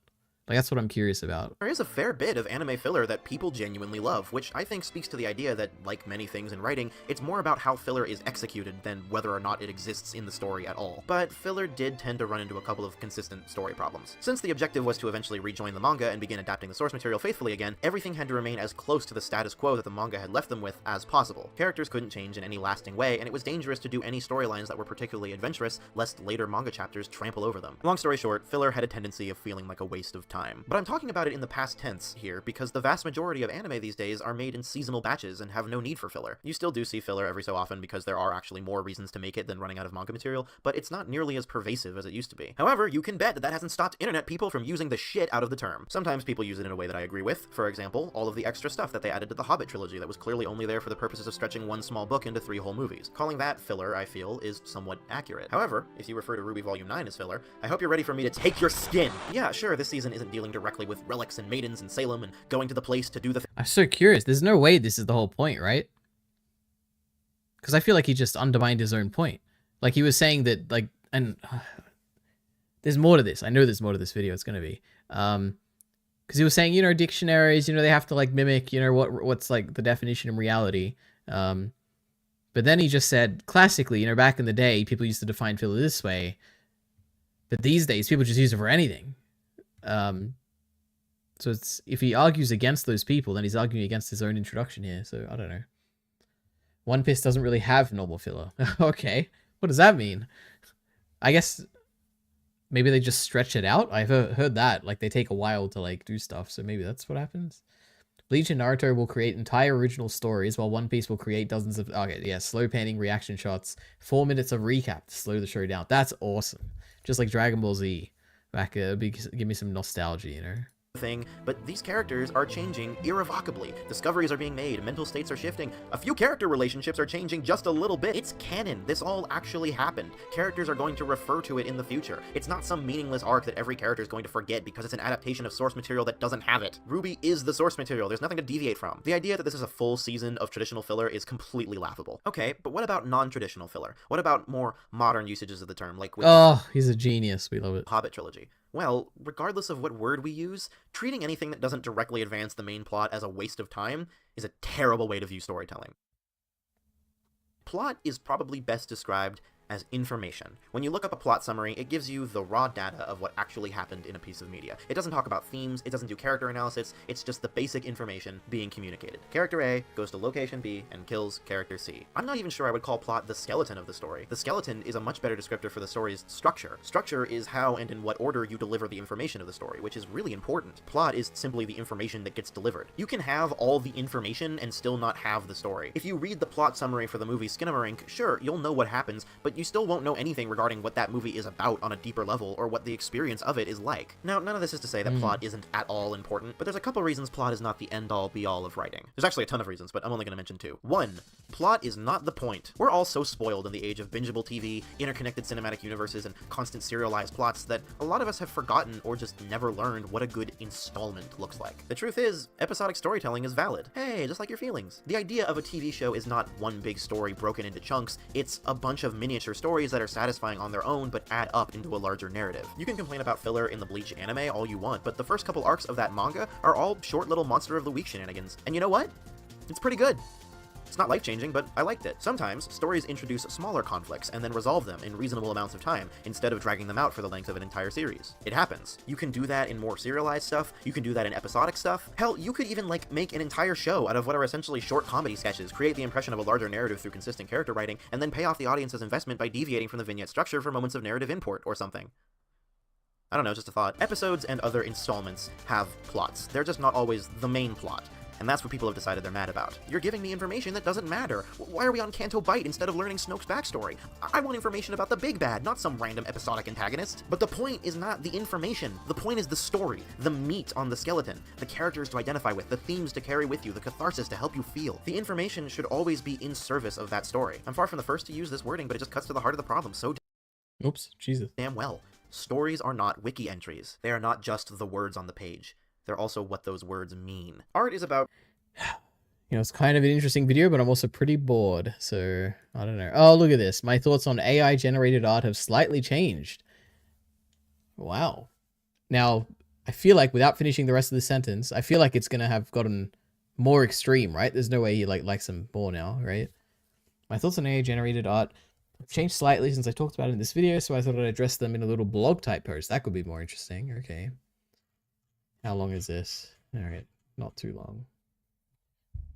Speaker 1: Like, that's what I'm curious about.
Speaker 18: There is a fair bit of anime filler that people genuinely love, which I think speaks to the idea that, like many things in writing, it's more about how filler is executed than whether or not it exists in the story at all. But filler did tend to run into a couple of consistent story problems. Since the objective was to eventually rejoin the manga and begin adapting the source material faithfully again, everything had to remain as close to the status quo that the manga had left them with as possible. Characters couldn't change in any lasting way, and it was dangerous to do any storylines that were particularly adventurous, lest later manga chapters trample over them. Long story short, filler had a tendency of feeling like a waste of time. But I'm talking about it in the past tense here, because the vast majority of anime these days are made in seasonal batches and have no need for filler. You still do see filler every so often because there are actually more reasons to make it than running out of manga material, but it's not nearly as pervasive as it used to be. However, you can bet that that hasn't stopped internet people from using the shit out of the term. Sometimes people use it in a way that I agree with. For example, all of the extra stuff that they added to the Hobbit trilogy that was clearly only there for the purposes of stretching one small book into 3 whole movies. Calling that filler, I feel, is somewhat accurate. However, if you refer to RWBY Volume 9 as filler, I hope you're ready for me to take your skin! Yeah, sure, this season isn't dealing directly with relics and maidens in Salem and going to the place to do the
Speaker 1: I'm so curious. There's no way this is the whole point, right? Because I feel like he just undermined his own point. Like, he was saying that, like, and there's more to this. I know there's more to this video. It's going to be. Because he was saying, you know, dictionaries, you know, they have to, like, mimic, you know, what's, like, the definition in reality. But then he just said, classically, you know, back in the day, people used to define filler this way. But these days, people just use it for anything. So it's, if he argues against those people, then he's arguing against his own introduction here. So I don't know. One Piece doesn't really have normal filler. Okay. What does that mean? I guess maybe they just stretch it out. I've heard that. Like, they take a while to, like, do stuff. So maybe that's what happens. Bleach and Naruto will create entire original stories, while One Piece will create dozens of... Okay, yeah, slow panning reaction shots. 4 minutes of recap to slow the show down. That's awesome. Just like Dragon Ball Z. Back, give me some nostalgia, you know?
Speaker 18: thing, but these characters are changing irrevocably. Discoveries are being made, mental states are shifting, a few character relationships are changing just a little bit. It's canon. This all actually happened. Characters are going to refer to it in the future. It's not some meaningless arc that every character is going to forget because it's an adaptation of source material that doesn't have it. RWBY is the source material. There's nothing to deviate from. The idea that this is a full season of traditional filler is completely laughable. Okay, but what about non-traditional filler? What about more modern usages of the term, like with
Speaker 1: he's a genius. We love it.
Speaker 18: Hobbit trilogy. Well, regardless of what word we use, treating anything that doesn't directly advance the main plot as a waste of time is a terrible way to view storytelling. Plot is probably best described as information. When you look up a plot summary, it gives you the raw data of what actually happened in a piece of media. It doesn't talk about themes, it doesn't do character analysis, it's just the basic information being communicated. Character A goes to location B and kills character C. I'm not even sure I would call plot the skeleton of the story. The skeleton is a much better descriptor for the story's structure. Structure is how and in what order you deliver the information of the story, which is really important. Plot is simply the information that gets delivered. You can have all the information and still not have the story. If you read the plot summary for the movie Skinamarink, sure, you'll know what happens, but you still won't know anything regarding what that movie is about on a deeper level or what the experience of it is like. Now, none of this is to say that plot isn't at all important, but there's a couple reasons plot is not the end-all be-all of writing. There's actually a ton of reasons, but I'm only going to mention two. 1. Plot is not the point. We're all so spoiled in the age of bingeable TV, interconnected cinematic universes, and constant serialized plots that a lot of us have forgotten or just never learned what a good installment looks like. The truth is, episodic storytelling is valid. Hey, just like your feelings. The idea of a TV show is not one big story broken into chunks, it's a bunch of miniature stories that are satisfying on their own but add up into a larger narrative. You can complain about filler in the Bleach anime all you want, but the first couple arcs of that manga are all short little Monster of the Week shenanigans. And you know what? It's pretty good. It's not life-changing, but I liked it. Sometimes, stories introduce smaller conflicts and then resolve them in reasonable amounts of time, instead of dragging them out for the length of an entire series. It happens. You can do that in more serialized stuff, you can do that in episodic stuff. Hell, you could even, make an entire show out of what are essentially short comedy sketches, create the impression of a larger narrative through consistent character writing, and then pay off the audience's investment by deviating from the vignette structure for moments of narrative import or something. I don't know, just a thought. Episodes and other installments have plots. They're just not always the main plot. And that's what people have decided they're mad about. You're giving me information that doesn't matter. Why are we on Canto Bight instead of learning Snoke's backstory? I want information about the big bad, not some random episodic antagonist. But the point is not the information. The point is the story, the meat on the skeleton, the characters to identify with, the themes to carry with you, the catharsis to help you feel. The information should always be in service of that story. I'm far from the first to use this wording, but it just cuts to the heart of the problem so
Speaker 1: Oops, Jesus.
Speaker 18: damn well. Stories are not wiki entries. They are not just the words on the page. They're also what those words mean. Art is about...
Speaker 1: You know, it's kind of an interesting video, but I'm also pretty bored, so I don't know. Oh, look at this. My thoughts on AI-generated art have slightly changed. Wow. Now, I feel like without finishing the rest of the sentence, I feel like it's gonna have gotten more extreme, right? There's no way he likes them more now, right? My thoughts on AI generated art have changed slightly since I talked about it in this video, so I thought I'd address them in a little blog type post. That could be more interesting. Okay. How long is this? All right, not too long.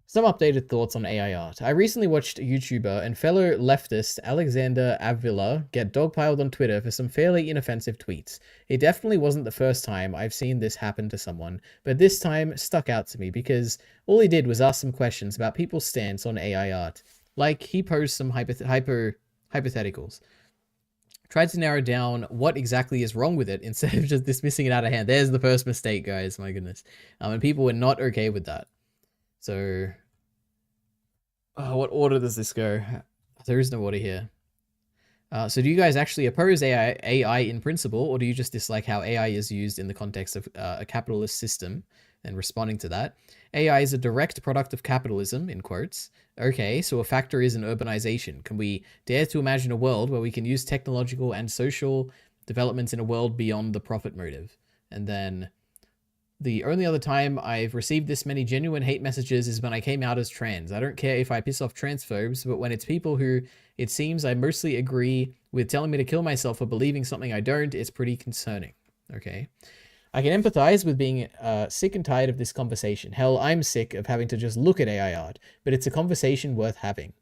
Speaker 1: Some updated thoughts on AI art. I recently watched a YouTuber and fellow leftist Alexander Avila get dogpiled on Twitter for some fairly inoffensive tweets. It definitely wasn't the first time I've seen this happen to someone, but this time stuck out to me because all he did was ask some questions about people's stance on AI art. Like, he posed some hypotheticals. Tried to narrow down what exactly is wrong with it instead of just dismissing it out of hand. There's the first mistake, guys. My goodness. And people were not okay with that. So, what order does this go? There is no order here. So do you guys actually oppose AI in principle, or do you just dislike how AI is used in the context of a capitalist system and responding to that? AI is a direct product of capitalism, in quotes. Okay, so a factor is an urbanization. Can we dare to imagine a world where we can use technological and social developments in a world beyond the profit motive? And then the only other time I've received this many genuine hate messages is when I came out as trans. I don't care if I piss off transphobes, but when it's people who it seems I mostly agree with telling me to kill myself for believing something I don't, it's pretty concerning. Okay. I can empathize with being sick and tired of this conversation. Hell, I'm sick of having to just look at AI art, but it's a conversation worth having.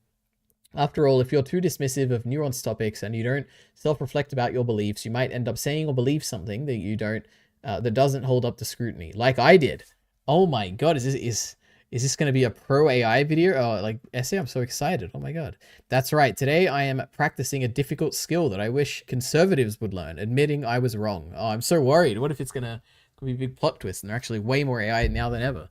Speaker 1: After all, if you're too dismissive of nuanced topics and you don't self-reflect about your beliefs, you might end up saying or believe something that you don't that doesn't hold up to scrutiny, like I did. Oh my god, is this going to be a pro AI video? Oh, like essay? I'm so excited. Oh my god. That's right. Today I am practicing a difficult skill that I wish conservatives would learn, admitting I was wrong. Oh, I'm so worried. What if it's going to be a big plot twist and they're actually way more AI now than ever?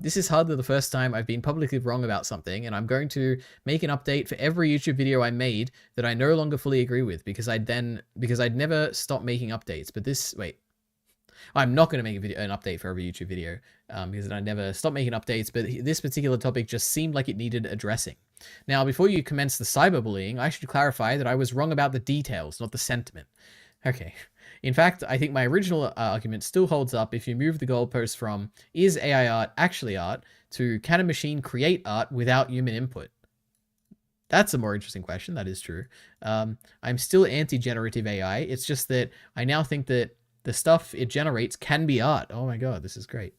Speaker 1: This is hardly the first time I've been publicly wrong about something, and I'm going to make an update for every YouTube video I made that I no longer fully agree with, because I'd never stop making updates. But I'm not going to make an update for every YouTube video because I never stop making updates, but this particular topic just seemed like it needed addressing. Now, before you commence the cyberbullying, I should clarify that I was wrong about the details, not the sentiment. Okay. In fact, I think my original argument still holds up if you move the goalpost from is AI art actually art to can a machine create art without human input? That's a more interesting question. That is true. I'm still anti-generative AI. It's just that I now think that the stuff it generates can be art. Oh my god, this is great.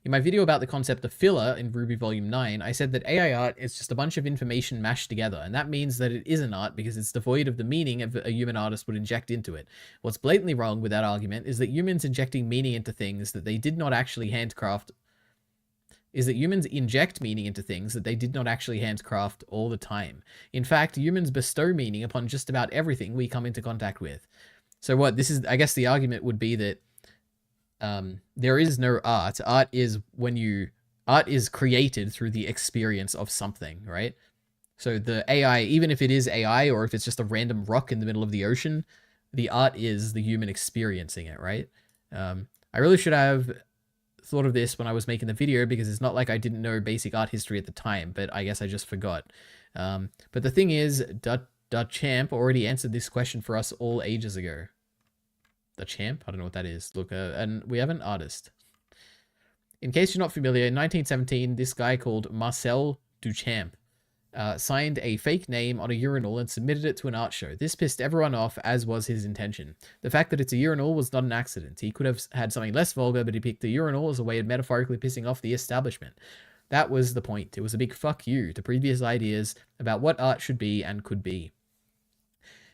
Speaker 1: In my video about the concept of filler in Ruby Volume 9, I said that AI art is just a bunch of information mashed together, and that means that it isn't art because it's devoid of the meaning a human artist would inject into it. What's blatantly wrong with that argument is that humans injecting meaning into things that they did not actually handcraft humans inject meaning into things that they did not actually handcraft all the time. In fact, humans bestow meaning upon just about everything we come into contact with. So what this is, I guess the argument would be that there is no art. Art is created through the experience of something, right? So the AI, even if it is AI or if it's just a random rock in the middle of the ocean, the art is the human experiencing it, right? I really should have thought of this when I was making the video because it's not like I didn't know basic art history at the time, but I guess I just forgot. But the thing is, the Champ already answered this question for us all ages ago. The Champ? I don't know what that is. Look, and we have an artist. In case you're not familiar, in 1917, this guy called Marcel Duchamp signed a fake name on a urinal and submitted it to an art show. This pissed everyone off, as was his intention. The fact that it's a urinal was not an accident. He could have had something less vulgar, but he picked the urinal as a way of metaphorically pissing off the establishment. That was the point. It was a big fuck you to previous ideas about what art should be and could be.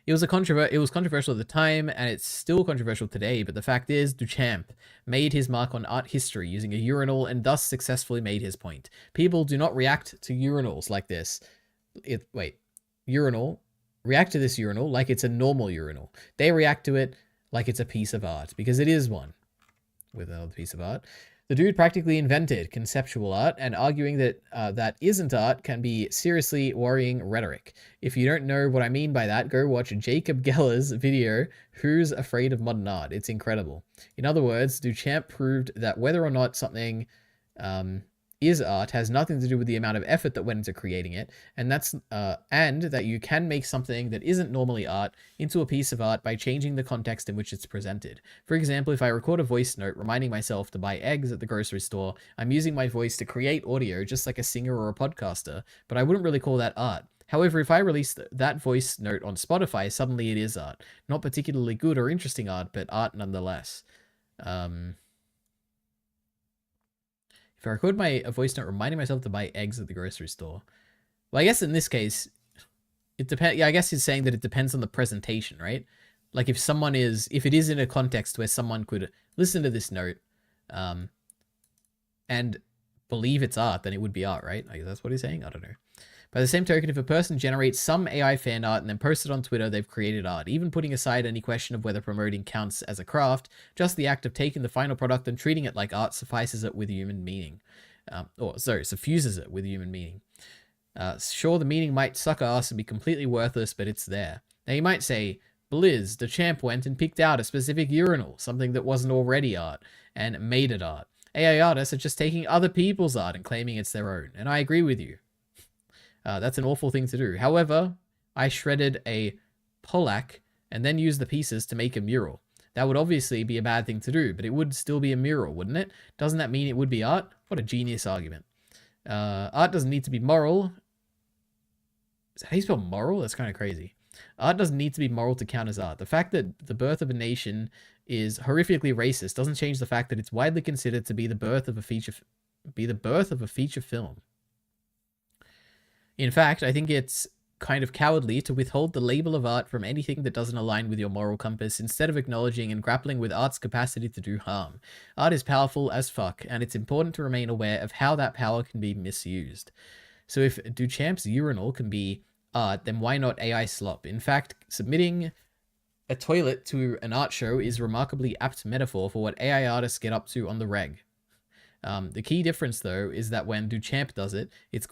Speaker 1: It was controversial at the time, and it's still controversial today, but the fact is, Duchamp made his mark on art history using a urinal and thus successfully made his point. People do not react to urinals like this. React to this urinal like it's a normal urinal. They react to it like it's a piece of art, because it is one. With another piece of art. The dude practically invented conceptual art, and arguing that that isn't art can be seriously worrying rhetoric. If you don't know what I mean by that, go watch Jacob Geller's video, Who's Afraid of Modern Art? It's incredible. In other words, Duchamp proved that whether or not something is art has nothing to do with the amount of effort that went into creating it, and that you can make something that isn't normally art into a piece of art by changing the context in which it's presented. For example, if I record a voice note reminding myself to buy eggs at the grocery store, I'm using my voice to create audio just like a singer or a podcaster, but I wouldn't really call that art. However, if I release that voice note on Spotify, suddenly it is art. Not particularly good or interesting art, but art nonetheless. If I record a voice note reminding myself to buy eggs at the grocery store, well, I guess in this case, it depends. Yeah, I guess he's saying that it depends on the presentation, right? Like if it is in a context where someone could listen to this note, and believe it's art, then it would be art, right? I guess that's what he's saying. I don't know. By the same token, if a person generates some AI fan art and then posts it on Twitter, they've created art. Even putting aside any question of whether promoting counts as a craft, just the act of taking the final product and treating it like art suffices it with human meaning. Suffuses it with human meaning. Sure, the meaning might suck ass and be completely worthless, but it's there. Now you might say, Blizz, the champ went and picked out a specific urinal, something that wasn't already art, and made it art. AI artists are just taking other people's art and claiming it's their own, and I agree with you. That's an awful thing to do. However, I shredded a Polak and then used the pieces to make a mural. That would obviously be a bad thing to do, but it would still be a mural, wouldn't it? Doesn't that mean it would be art? What a genius argument. Art doesn't need to be moral. Is that how you spell moral? That's kind of crazy. Art doesn't need to be moral to count as art. The fact that The Birth of a Nation is horrifically racist doesn't change the fact that it's widely considered to be the birth of a feature film. In fact, I think it's kind of cowardly to withhold the label of art from anything that doesn't align with your moral compass instead of acknowledging and grappling with art's capacity to do harm. Art is powerful as fuck, and it's important to remain aware of how that power can be misused. So if Duchamp's urinal can be art, then why not AI slop? In fact, submitting a toilet to an art show is remarkably apt metaphor for what AI artists get up to on the reg. The key difference, though, is that when Duchamp does it, it's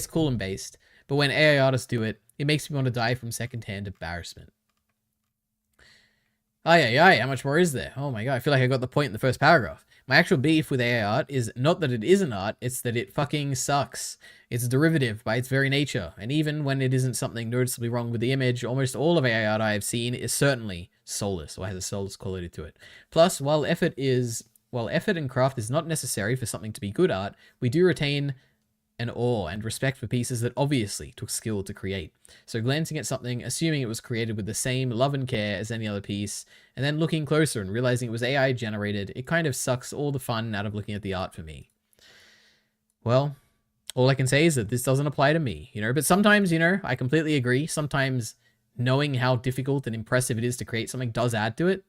Speaker 1: cool and based, but when AI artists do it, it makes me want to die from secondhand embarrassment. How much more is there? Oh my god, I feel like I got the point in the first paragraph. My actual beef with AI art is not that it isn't art, it's that it fucking sucks. It's derivative by its very nature, and even when it isn't something noticeably wrong with the image, almost all of AI art I have seen is certainly soulless, or has a soulless quality to it. Plus, while effort and craft is not necessary for something to be good art, we do retain an awe and respect for pieces that obviously took skill to create. So glancing at something, assuming it was created with the same love and care as any other piece, and then looking closer and realizing it was AI generated, it kind of sucks all the fun out of looking at the art for me. Well, all I can say is that this doesn't apply to me, but sometimes, I completely agree. Sometimes knowing how difficult and impressive it is to create something does add to it.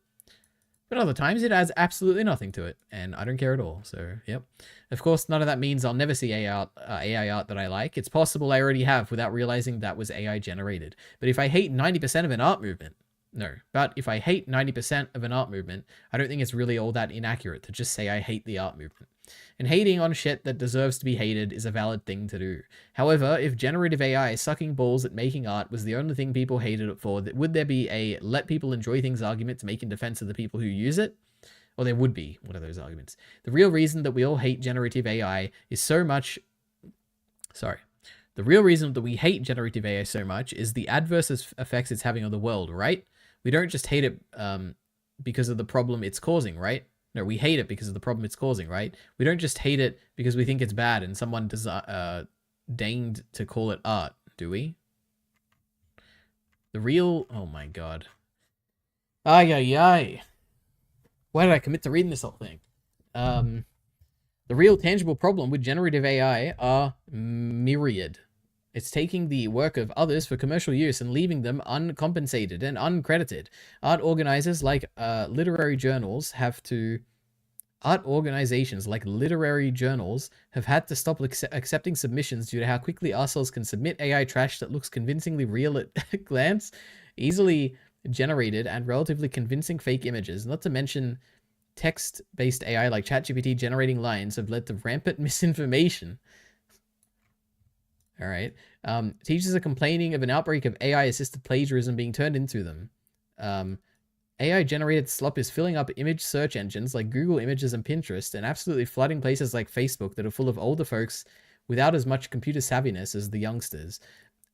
Speaker 1: But other times it adds absolutely nothing to it, and I don't care at all, so yep. Of course, none of that means I'll never see AI art that I like. It's possible I already have without realizing that was AI generated. But if I hate 90% of an art movement, if I hate 90% of an art movement, I don't think it's really all that inaccurate to just say I hate the art movement. And hating on shit that deserves to be hated is a valid thing to do. However, if generative AI sucking balls at making art was the only thing people hated it for, would there be a let people enjoy things argument to make in defense of the people who use it? Or there would be one of those arguments. The real reason that we all hate generative AI is so much... The real reason that we hate generative AI so much is the adverse effects it's having on the world, right? We don't just hate it because of the problem it's causing, right? No, we hate it because of the problem it's causing, right? We don't just hate it because we think it's bad and someone deigned to call it art, do we? The real... Oh my god. Why did I commit to reading this whole thing? The real tangible problem with generative AI are myriad. It's taking the work of others for commercial use and leaving them uncompensated and uncredited. Art organizations like literary journals have had to stop accepting submissions due to how quickly assholes can submit AI trash that looks convincingly real at a glance, easily generated and relatively convincing fake images, not to mention text-based AI like ChatGPT generating lines have led to rampant misinformation. All right. Teachers are complaining of an outbreak of AI-assisted plagiarism being turned into them. AI generated slop is filling up image search engines like Google Images and Pinterest and absolutely flooding places like Facebook that are full of older folks without as much computer savviness as the youngsters,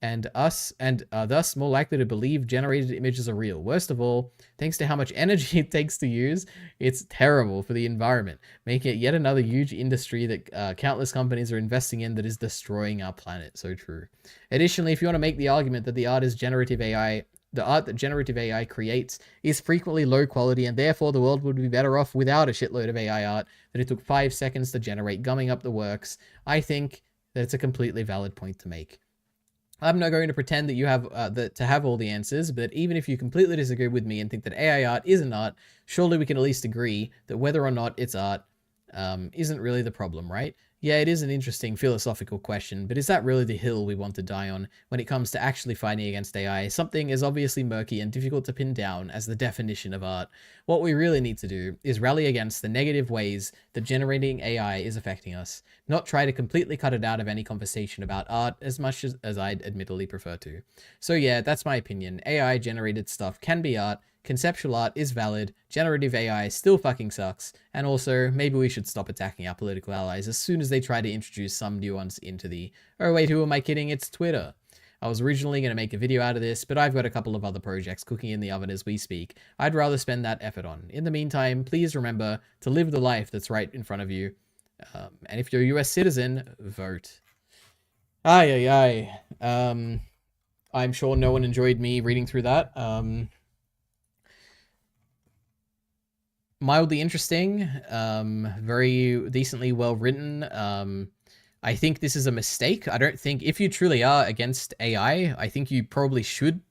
Speaker 1: and are thus more likely to believe generated images are real. Worst of all, thanks to how much energy it takes to use, it's terrible for the environment, making it yet another huge industry that countless companies are investing in that is destroying our planet. So true. Additionally, if you want to make the argument that the art that generative AI creates is frequently low quality, and therefore the world would be better off without a shitload of AI art that it took 5 seconds to generate, gumming up the works, I think that it's a completely valid point to make. I'm not going to pretend that you have to have all the answers, but even if you completely disagree with me and think that AI art isn't art, surely we can at least agree that whether or not it's art isn't really the problem, right? Yeah, it is an interesting philosophical question, but is that really the hill we want to die on when it comes to actually fighting against AI? Something is obviously murky and difficult to pin down as the definition of art. What we really need to do is rally against the negative ways that generating AI is affecting us, not try to completely cut it out of any conversation about art as much as I'd admittedly prefer to. So yeah, that's my opinion. AI generated stuff can be art, conceptual art is valid, generative AI still fucking sucks, and also, maybe we should stop attacking our political allies as soon as they try to introduce some nuance into the, oh wait, who am I kidding, it's Twitter. I was originally going to make a video out of this, but I've got a couple of other projects cooking in the oven as we speak I'd rather spend that effort on. In the meantime, please remember to live the life that's right in front of you, and if you're a US citizen, vote. I'm sure no one enjoyed me reading through that. Mildly interesting, very decently well written. I think this is a mistake. I don't think, if you truly are against AI, I think you probably should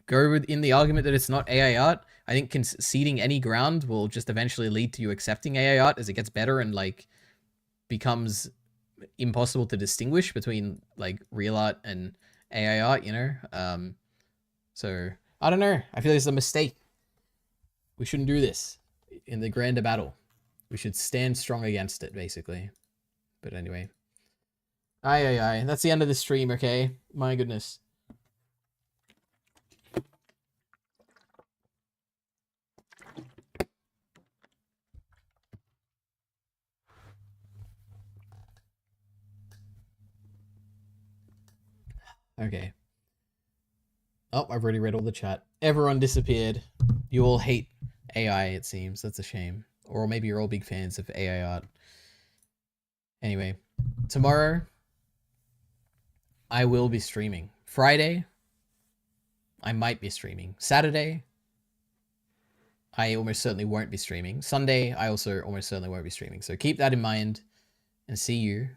Speaker 1: go in the argument that it's not AI art. I think conceding any ground will just eventually lead to you accepting AI art as it gets better and like becomes impossible to distinguish between like real art and AI art, you know? So I don't know. I feel like it's a mistake. We shouldn't do this in the grander battle. We should stand strong against it, basically. But anyway. That's the end of the stream, okay? My goodness. Okay. Oh, I've already read all the chat. Everyone disappeared. You all hate AI, it seems. That's a shame. Or maybe you're all big fans of AI art. Anyway, tomorrow I will be streaming. Friday, I might be streaming. Saturday, I almost certainly won't be streaming. Sunday, I also almost certainly won't be streaming. So keep that in mind and see you